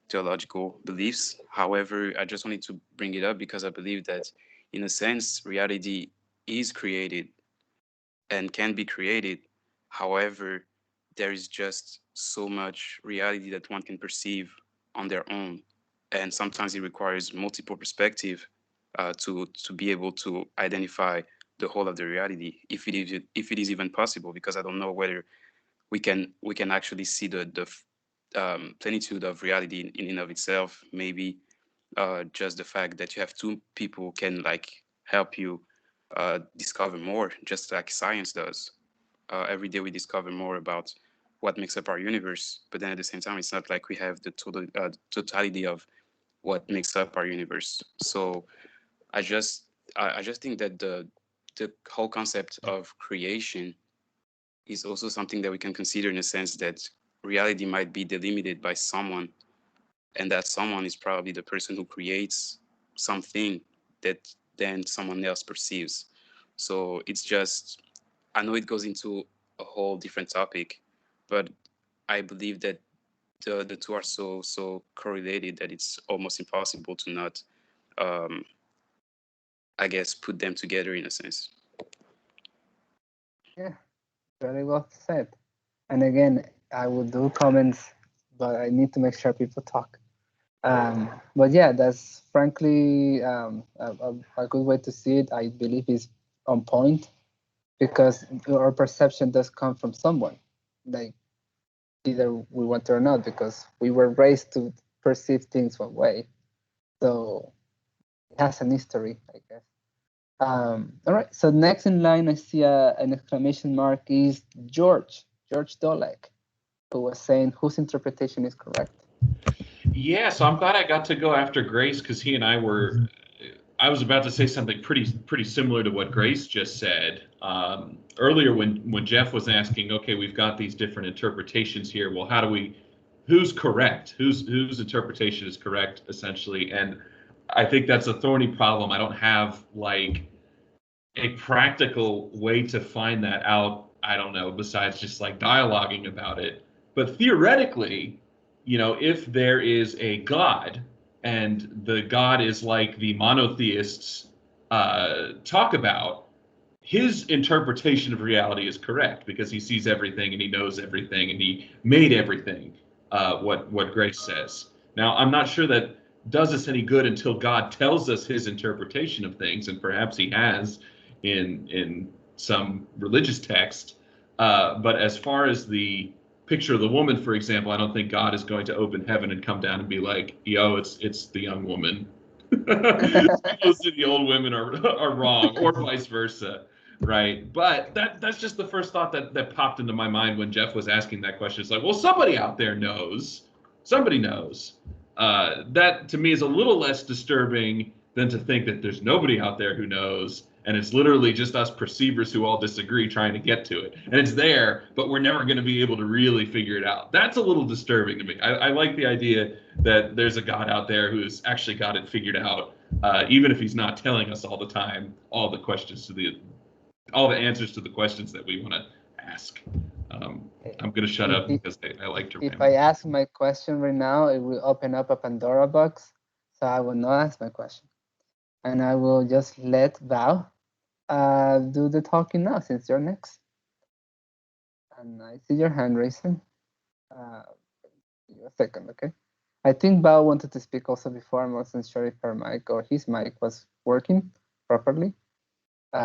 theological beliefs. However, I just wanted to bring it up because I believe that, in a sense, reality is created and can be created. However, there is just so much reality that one can perceive on their own, and sometimes it requires multiple perspective to be able to identify the whole of the reality, if it is even possible. Because I don't know whether we can actually see the plenitude of reality in and of itself. Maybe just the fact that you have two people can like help you discover more, just like science does. Every day we discover more about what makes up our universe, but then at the same time, it's not like we have the totality of what makes up our universe. So I just I just think that the whole concept of creation is also something that we can consider, in a sense that reality might be delimited by someone, and that someone is probably the person who creates something that then someone else perceives. So it's just, I know it goes into a whole different topic, but I believe that the two are so correlated that it's almost impossible to not, I guess, put them together in a sense. Yeah, very well said. And again, I will do comments, but I need to make sure people talk. But yeah, that's frankly a good way to see it. I believe is on point, because our perception does come from someone, like either we want to or not, because we were raised to perceive things one way. So it has an history, I guess. All right, so next in line, I see an exclamation mark is George Dolek, who was saying whose interpretation is correct. Yeah, so I'm glad I got to go after Grace, because he and I were. I was about to say something pretty similar to what Grace just said earlier when Jeff was asking. Okay, we've got these different interpretations here. Well, how do we? Who's correct? Whose interpretation is correct, essentially? And I think that's a thorny problem. I don't have like a practical way to find that out. I don't know, besides just like dialoguing about it. But theoretically, if there is a God, and the God is like the monotheists talk about, his interpretation of reality is correct, because he sees everything and he knows everything and he made everything, what Grace says. Now, I'm not sure that does us any good until God tells us his interpretation of things, and perhaps he has in some religious text. But as far as the picture of the woman, for example, I don't think God is going to open heaven and come down and be like, yo, it's the young woman. Most of the old women are wrong, or vice versa, right? But that's just the first thought that popped into my mind when Jeff was asking that question. It's like, well, somebody out there knows. Somebody knows. That to me is a little less disturbing than to think that there's nobody out there who knows, and it's literally just us perceivers who all disagree trying to get to it. And it's there, but we're never going to be able to really figure it out. That's a little disturbing to me. I like the idea that there's a God out there who's actually got it figured out, even if he's not telling us all the time all the answers to the questions that we want to ask. I'm going to shut up because I like to ramble. If I ask my question right now, it will open up a Pandora box. So I will not ask my question. And I will just let Val do the talking now, since you're next. And I see your hand raising. Give a second, okay? I think Val wanted to speak also before. I wasn't sure if her mic or his mic was working properly. So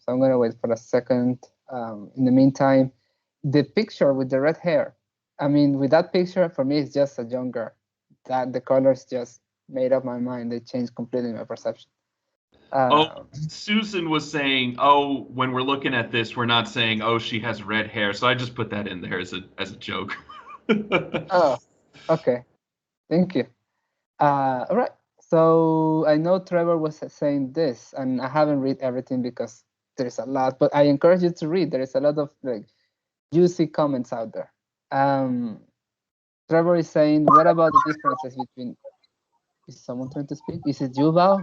I'm going to wait for a second. In the meantime, the picture with the red hair, I mean, with that picture, for me, it's just a young girl. That the colors just made up my mind. They changed completely my perception. Susan was saying, when we're looking at this, we're not saying, she has red hair. So I just put that in there as a joke. Oh, okay. Thank you. All right. So I know Trevor was saying this, and I haven't read everything because there's a lot, but I encourage you to read. There is a lot of like juicy comments out there. Trevor is saying, what about the differences between, is someone trying to speak? Is it you, Val?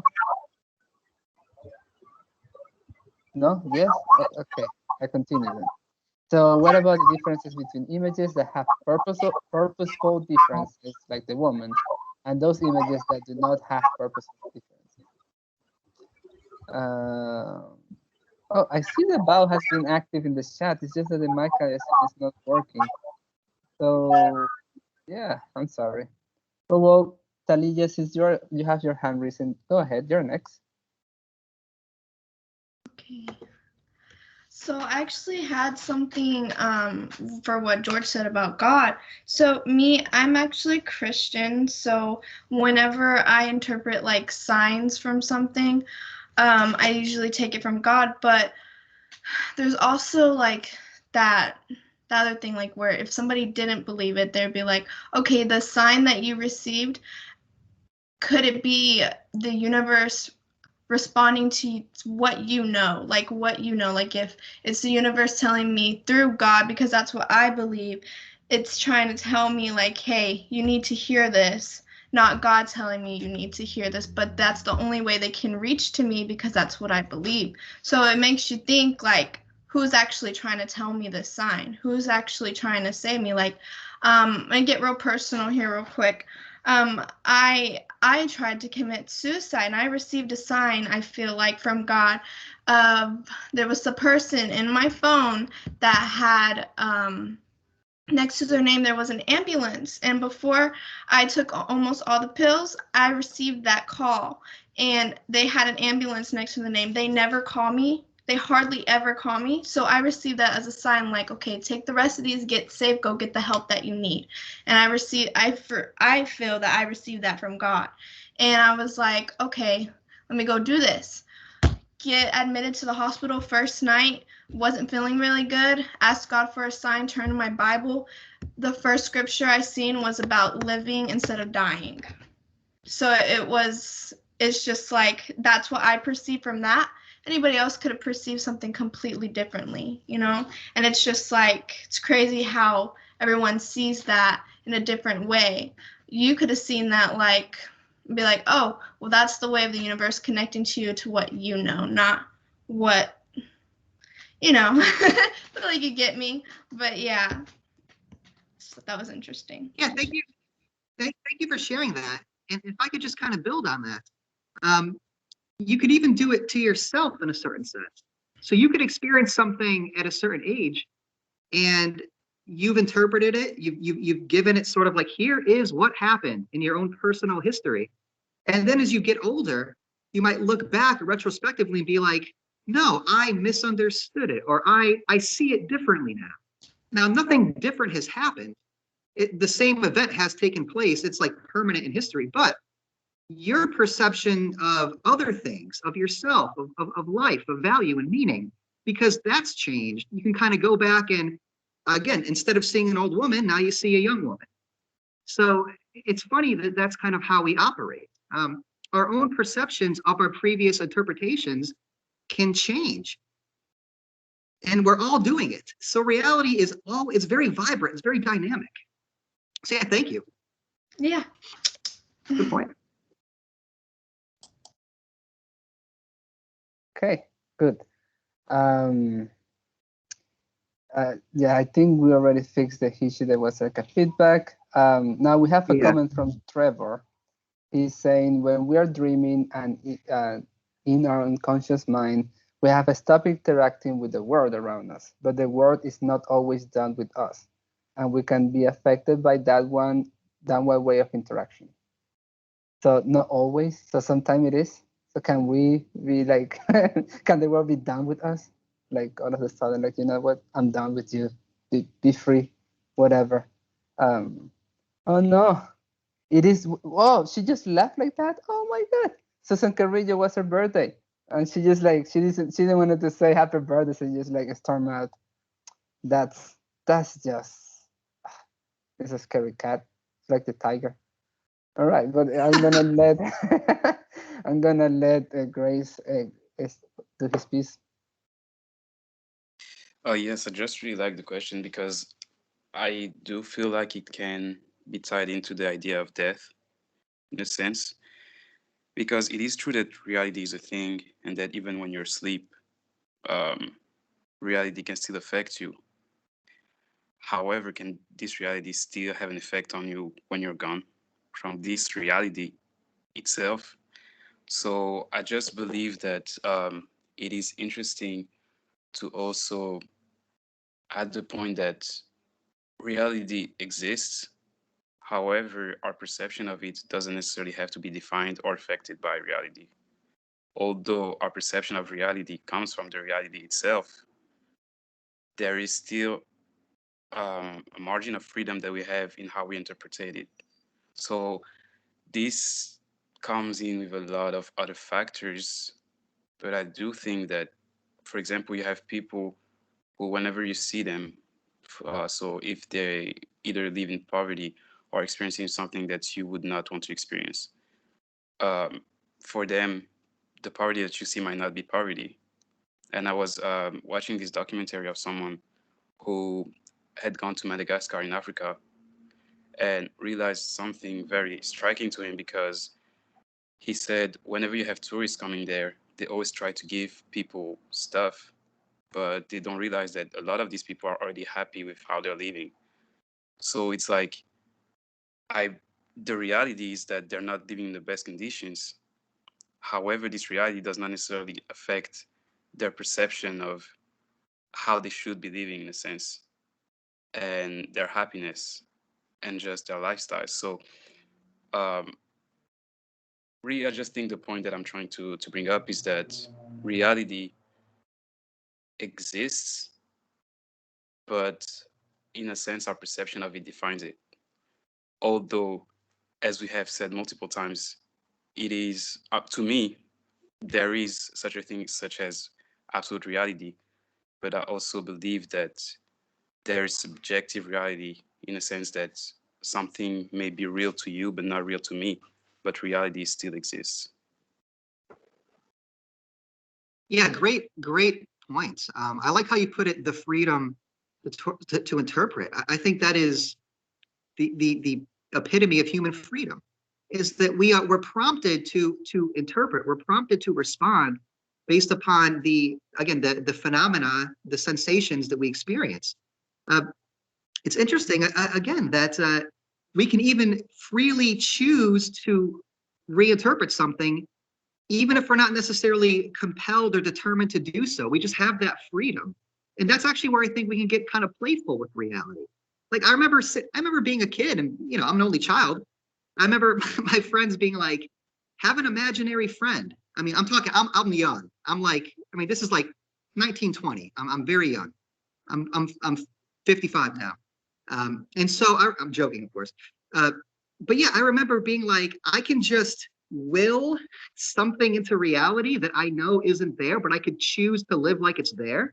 No? Yes? Okay, I continue then. So what about the differences between images that have purposeful differences, like the woman, and those images that do not have purposeful differences? Oh, I see the Bao has been active in the chat. It's just that the mic I assume is not working. So yeah, I'm sorry. But well, Talia, since you have your hand raised, go ahead. You're next. Okay. So I actually had something for what George said about God. So I'm actually Christian. So whenever I interpret like signs from something, I usually take it from God. But there's also like the other thing, like where if somebody didn't believe it, they'd be like, okay, the sign that you received, could it be the universe responding to what you know, like if it's the universe telling me through God, because that's what I believe, it's trying to tell me like, hey, you need to hear this, not God telling me you need to hear this, but that's the only way they can reach to me because that's what I believe. So it makes you think like, who's actually trying to tell me this sign? Who's actually trying to say me? Like, I get real personal here real quick. I tried to commit suicide and I received a sign, I feel like, from God. There was a person in my phone that had next to their name there was an ambulance, and before I took almost all the pills, I received that call, and they had an ambulance next to the name. They never call me. They hardly ever call me. So I received that as a sign, like, okay, take the rest of these, get safe, go get the help that you need. And I feel that I received that from God. And I was like, okay, let me go do this. Get admitted to the hospital first night, wasn't feeling really good, asked God for a sign, turned to my Bible. The first scripture I seen was about living instead of dying. So it's just like, that's what I perceived from that. Anybody else could have perceived something completely differently, you know? And it's just like, it's crazy how everyone sees that in a different way. You could have seen that like, be like, oh, well, that's the way of the universe connecting to you to what you know, not what, you know. Look like you get me. But yeah, so that was interesting. Yeah, thank you. Thank you for sharing that. And if I could just kind of build on that, you could even do it to yourself in a certain sense. So you could experience something at a certain age, and you've interpreted it. You've given it sort of like, here is what happened in your own personal history. And then as you get older, you might look back retrospectively and be like, no, I misunderstood it, or I see it differently now. Now, nothing different has happened. The same event has taken place. It's like permanent in history, but your perception of other things, of yourself, of life, of value and meaning, because that's changed, you can kind of go back and, again, instead of seeing an old woman, now you see a young woman. So it's funny that that's kind of how we operate. Our own perceptions of our previous interpretations can change. And we're all doing it. So reality is it's very vibrant, it's very dynamic. So yeah, thank you. Yeah. Good point. Okay, good. Yeah, I think we already fixed the issue. There was like a feedback. Now we have a comment from Trevor. He's saying when we are dreaming and in our unconscious mind, we have stopped interacting with the world around us, but the world is not always done with us, and we can be affected by that one way of interaction. So not always. So sometimes it is. So can we be like, can the world be done with us? Like all of a sudden, like, you know what? I'm done with you. Be free, whatever. Oh no, it is. Oh, she just left like that. Oh my God. Susan Carrillo was her birthday, and she just like she didn't want to say happy birthday, so she just like storm out. That's just it's a scary cat. It's like the tiger. All right, but I'm gonna let Grace do his piece. Oh, yes, I just really like the question because I do feel like it can be tied into the idea of death in a sense, because it is true that reality is a thing and that even when you're asleep, reality can still affect you. However, can this reality still have an effect on you when you're gone from this reality itself? So I just believe that it is interesting to also add the point that reality exists. However, our perception of it doesn't necessarily have to be defined or affected by reality. Although our perception of reality comes from the reality itself, there is still a margin of freedom that we have in how we interpret it. So this comes in with a lot of other factors, but I do think that, for example, you have people who, whenever you see them, so if they either live in poverty or experiencing something that you would not want to experience, for them, the poverty that you see might not be poverty. And I was watching this documentary of someone who had gone to Madagascar in Africa and realized something very striking to him, because he said whenever you have tourists coming there, they always try to give people stuff, but they don't realize that a lot of these people are already happy with how they're living. So it's like, the reality is that they're not living in the best conditions. However, this reality does not necessarily affect their perception of how they should be living, in a sense, and their happiness and just their lifestyle. So really, I just think the point that I'm trying to bring up is that reality exists, but in a sense, our perception of it defines it. Although, as we have said multiple times, it is up to me, there is such a thing such as absolute reality, but I also believe that there is subjective reality, in a sense that something may be real to you, but not real to me, but reality still exists. Yeah, great points. I like how you put it, the freedom to interpret. I think that is the epitome of human freedom, is that we're prompted to interpret, we're prompted to respond based upon the phenomena, the sensations that we experience. It's interesting, again, that we can even freely choose to reinterpret something, even if we're not necessarily compelled or determined to do so. We just have that freedom. And that's actually where I think we can get kind of playful with reality. Like I remember being a kid, and I'm an only child. I remember my friends being like, have an imaginary friend. I mean, I'm young. This is like 1920. I'm very young. I'm 55 now. And so I'm joking, of course. But yeah, I remember being like, I can just will something into reality that I know isn't there, but I could choose to live like it's there.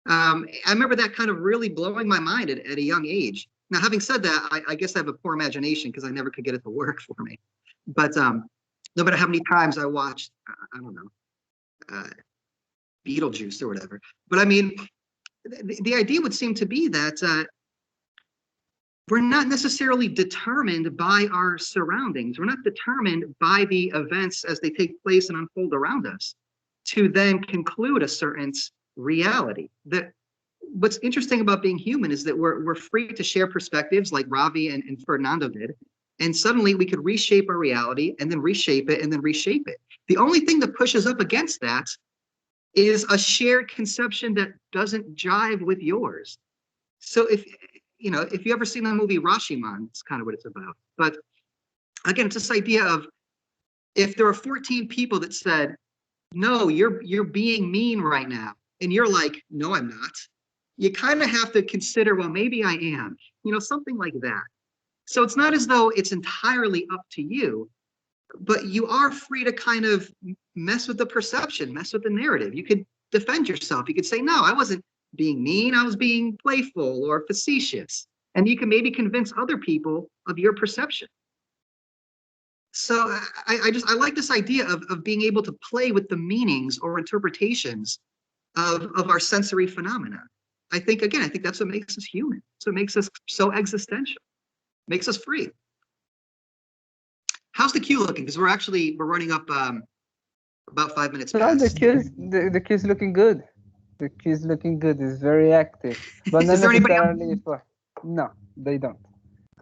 I remember that kind of really blowing my mind at a young age. Now, having said that, I guess I have a poor imagination because I never could get it to work for me. But no matter how many times I watched, I don't know, Beetlejuice or whatever. But I mean, the idea would seem to be that we're not necessarily determined by our surroundings. We're not determined by the events as they take place and unfold around us to then conclude a certain reality. That what's interesting about being human is that we're free to share perspectives like Ravi and Fernando did, and suddenly we could reshape our reality and then reshape it and then reshape it. The only thing that pushes up against that is a shared conception that doesn't jive with yours. So if you ever seen the movie Rashomon, it's kind of what it's about. But again, it's this idea of, if there are 14 people that said, no, you're being mean right now, and you're like, no, I'm not, you kind of have to consider, well, maybe I am, something like that. So it's not as though it's entirely up to you, but you are free to kind of mess with the perception, mess with the narrative. You could defend yourself. You could say, no, I wasn't being mean, I was being playful or facetious. And you can maybe convince other people of your perception. So I like this idea of being able to play with the meanings or interpretations of our sensory phenomena. I think that's what makes us human. So it makes us so existential, makes us free. How's the queue looking? Because we're running up about 5 minutes past. The queue's looking good. The queue's looking good. It's very active. But Is there anybody necessarily for No, they don't.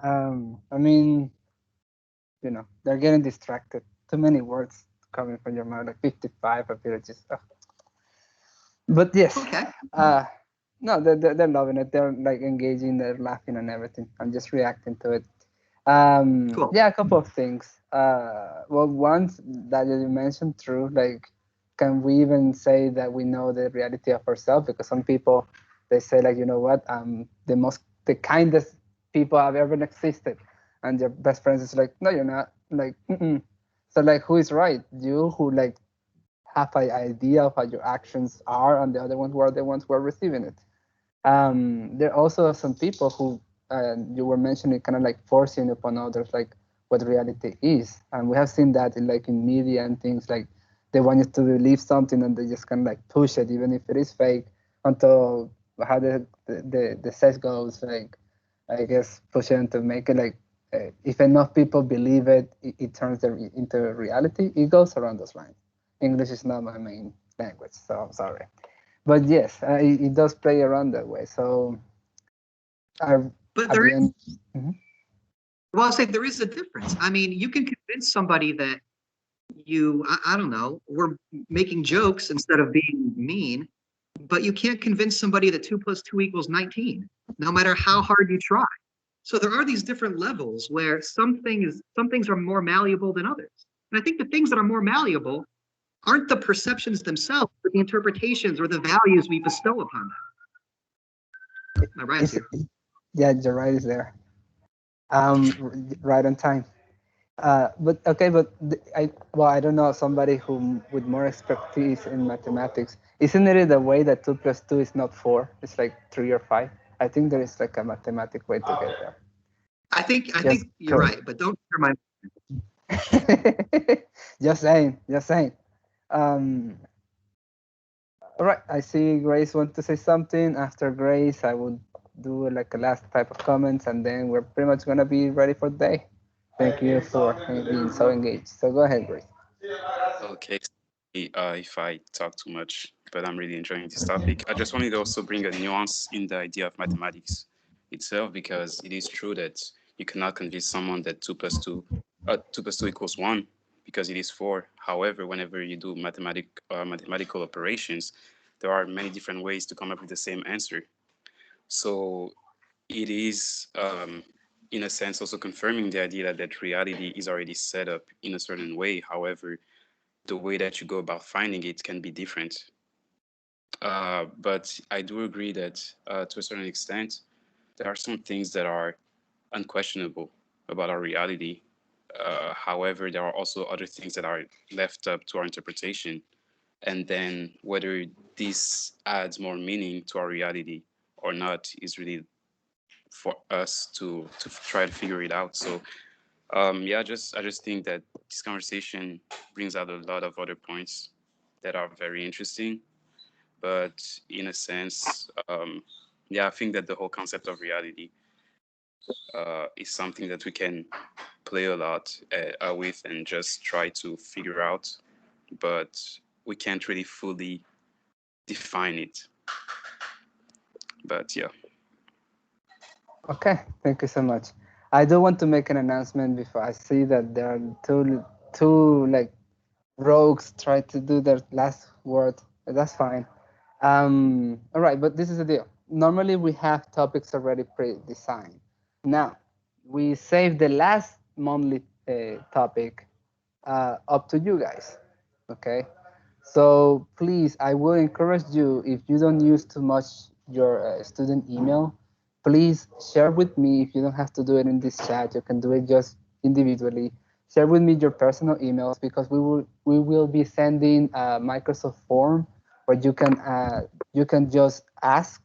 I mean, they're getting distracted. Too many words coming from your mouth, like 55 of it, just. But yes, Okay. no, they're loving it. They're like engaging, they're laughing and everything. I'm just reacting to it. Cool. Yeah, a couple of things. Well, one that you mentioned, true. Like, can we even say that we know the reality of ourselves? Because some people, they say like, you know what, the kindest people have ever existed, and your best friends is like, no, you're not. Like, mm-mm. So like, who is right? You who like have an idea of what your actions are, and the other ones were the ones who are receiving it. There are also some people who you were mentioning, kind of like forcing upon others like what reality is, and we have seen that in media and things like they want you to believe something and they just kind of like push it even if it is fake until how the says goes, like I guess push it to make it like if enough people believe it, it turns into reality. It goes around those lines. English is not my main language, so I'm sorry. But yes, it does play around that way. So, But at there the is, end, Mhm. well, I'll say there is a difference. I mean, you can convince somebody that I don't know, we're making jokes instead of being mean, but you can't convince somebody that 2 + 2 = 19, no matter how hard you try. So there are these different levels where some things are more malleable than others. And I think the things that are more malleable aren't the perceptions themselves, but the interpretations or the values we bestow upon them. My ride's here. Yeah, the right is there. Right on time. But okay, but I don't know somebody who with more expertise in mathematics. Isn't it the way that 2 + 2 is not 4? It's like 3 or 5. I think there is like a mathematic way to get there. I think Just you're right, but don't hear my. just saying, just saying. Um, all right, I see Grace want to say something. After Grace, I would do like a last type of comments, and then we're pretty much gonna be ready for the day. Thank you for being so engaged. So go ahead, Grace. Okay, if I talk too much, but I'm really enjoying this topic. I just wanted to also bring a nuance in the idea of mathematics itself, because it is true that you cannot convince someone that 2 + 2 = 1, because it is 4. However, whenever you do mathematical operations, there are many different ways to come up with the same answer. So it is, in a sense, also confirming the idea that reality is already set up in a certain way. However, the way that you go about finding it can be different. But I do agree that to a certain extent, there are some things that are unquestionable about our reality. However, there are also other things that are left up to our interpretation. And then whether this adds more meaning to our reality or not is really for us to try to figure it out. So yeah, I just think that this conversation brings out a lot of other points that are very interesting. But in a sense, yeah, I think that the whole concept of reality is something that we can play a lot with and just try to figure out, but we can't really fully define it. But yeah. Okay, thank you so much. I do want to make an announcement before I see that there are two like rogues try to do their last word. That's fine. All right, but this is the deal. Normally we have topics already pre-designed. Now we save the last monthly topic up to you guys. Okay, so please, I will encourage you, if you don't use too much your student email, please share with me. If you don't have to do it in this chat, you can do it just individually. Share with me your personal emails, because we will be sending a Microsoft form where you can just ask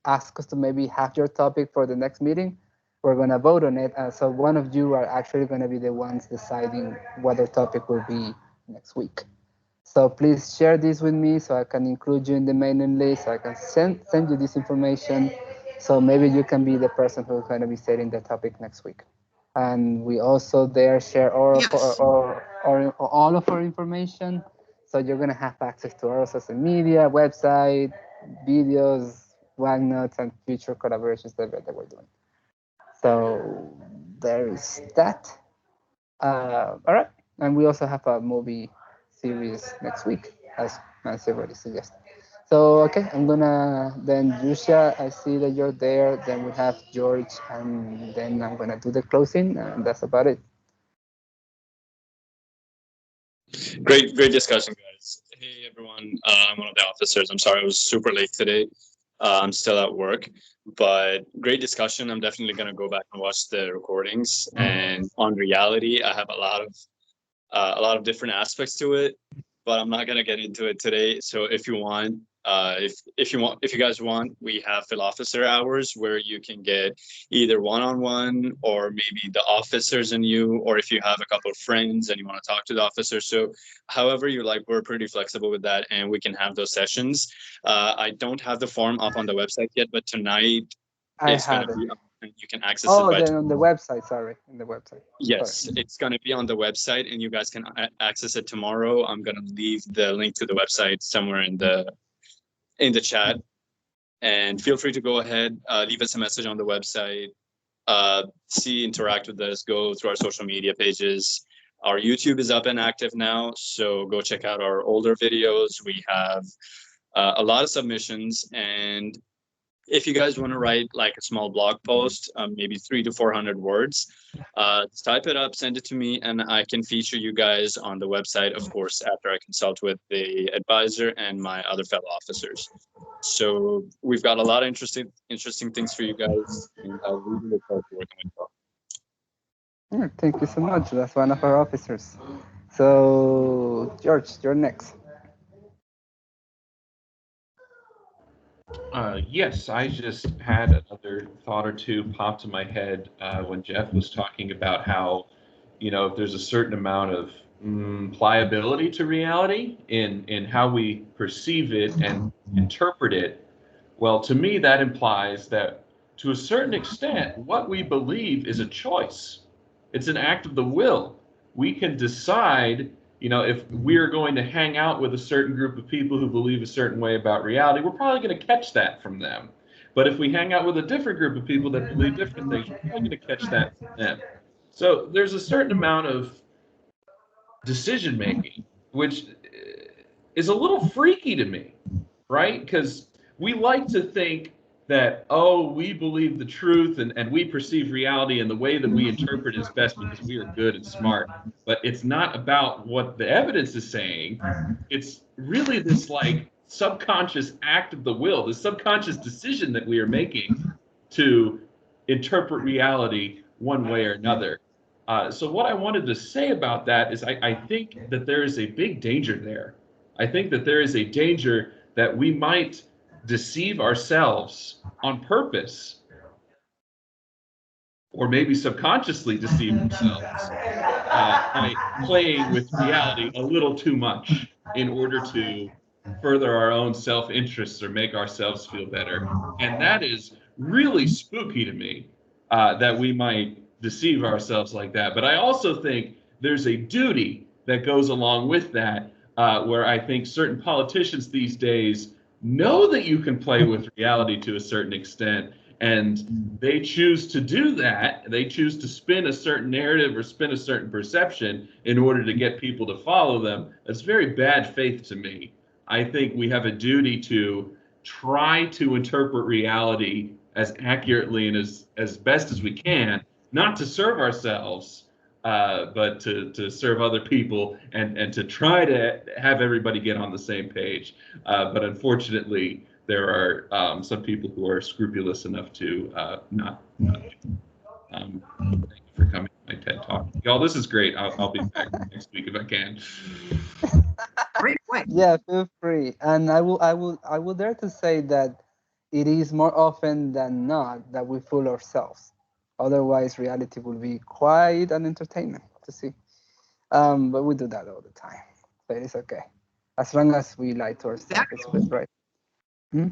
us to maybe have your topic for the next meeting. We're gonna vote on it. So one of you are actually gonna be the ones deciding what the topic will be next week. So please share this with me so I can include you in the mailing list. So I can send you this information. So maybe you can be the person who's going to be setting the topic next week. And we also there share Yes. all of our information. So you're going to have access to our social media, website, videos, wagnuts, and future collaborations that we're doing. So there's that. All right, and we also have a movie series next week, as Nancy already suggested. So okay, I'm gonna then Yusha, I see that you're there. Then we have George, and then I'm gonna do the closing, and that's about it. Great discussion, guys. Hey, everyone. I'm one of the officers. I'm sorry I was super late today. I'm still at work, but great discussion. I'm definitely going to go back and watch the recordings. And on reality, I have a lot of different aspects to it, but I'm not going to get into it today. So if you want, if you guys want, we have Phil Officer hours where you can get either one-on-one or maybe the officers and you, or if you have a couple of friends and you want to talk to the officers. So however you like, we're pretty flexible with that, and we can have those sessions. I don't have the form up on the website yet, but tonight it's going to be up and you can access it by then on the website, sorry, in the website. Yes, Sorry. it's going to be on the website and you guys can access it tomorrow. I'm going to leave the link to the website somewhere in the chat, and feel free to go ahead, leave us a message on the website, interact with us, go through our social media pages. Our YouTube is up and active now, so go check out our older videos. We have a lot of submissions, and if you guys want to write like a small blog post, maybe 300 to 400 words, type it up, send it to me, and I can feature you guys on the website, of course, after I consult with the advisor and my other fellow officers. So we've got a lot of interesting things for you guys, and I really look forward to working with you. Yeah, thank you so much. That's one of our officers. So George, you're next. Yes, I just had another thought or two popped in my head when Jeff was talking about how, if there's a certain amount of pliability to reality in how we perceive it and interpret it. Well, to me, that implies that to a certain extent, what we believe is a choice. It's an act of the will. We can decide, if we're going to hang out with a certain group of people who believe a certain way about reality, we're probably going to catch that from them. But if we hang out with a different group of people that believe different things, we're probably going to catch that from them. So there's a certain amount of decision making, which is a little freaky to me, right? Because we like to think that, we believe the truth and we perceive reality and the way that we interpret is best because we are good and smart. But it's not about what the evidence is saying. It's really this like subconscious act of the will, the subconscious decision that we are making to interpret reality one way or another. So what I wanted to say about that is I think that there is a big danger there. I think that there is a danger that we might deceive ourselves on purpose, or maybe subconsciously deceive ourselves by playing with reality a little too much in order to further our own self-interests or make ourselves feel better. And that is really spooky to me, that we might deceive ourselves like that. But I also think there's a duty that goes along with that, where I think certain politicians these days know that you can play with reality to a certain extent, and they choose to do that. They choose to spin a certain narrative or spin a certain perception in order to get people to follow them. That's very bad faith to me. I think we have a duty to try to interpret reality as accurately and as best as we can, not to serve ourselves, but to serve other people and to try to have everybody get on the same page. But unfortunately, there are some people who are scrupulous enough to not. Thank you for coming to my TED Talk. Y'all, this is great. I'll be back next week if I can. Great point. Yeah, feel free. And I will dare to say that it is more often than not that we fool ourselves. Otherwise, reality will be quite an entertainment to see. But we do that all the time. So it's okay. As long as we lie to ourselves, it's good, right? Hmm?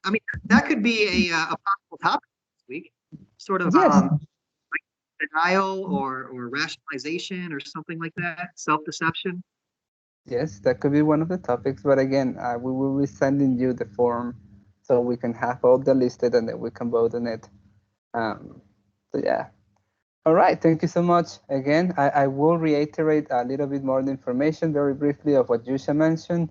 I mean, that could be a possible topic this week. Sort of Yes. like denial or rationalization or something like that, self-deception. Yes, that could be one of the topics. But again, we will be sending you the form so we can have all the listed and then we can vote on it. So yeah. All right, thank you so much. Again, I will reiterate a little bit more of the information very briefly of what Yusha mentioned.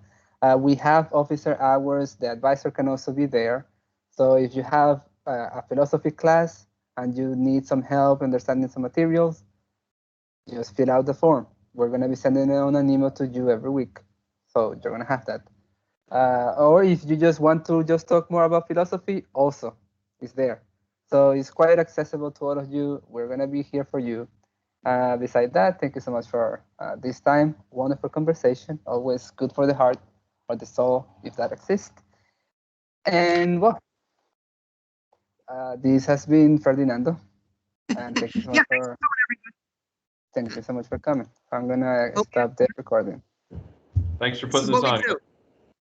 We have officer hours. The advisor can also be there. So if you have a philosophy class and you need some help understanding some materials, just fill out the form. We're going to be sending it on an email to you every week. So you're going to have that. Or if you just want to just talk more about philosophy, also it's there. So it's quite accessible to all of you. We're going to be here for you. Besides that, thank you so much for this time. Wonderful conversation. Always good for the heart or the soul, if that exists. And well, this has been Ferdinando. And thank you so much for thank you so much for coming. I'm gonna stop the recording. Thanks for putting this on.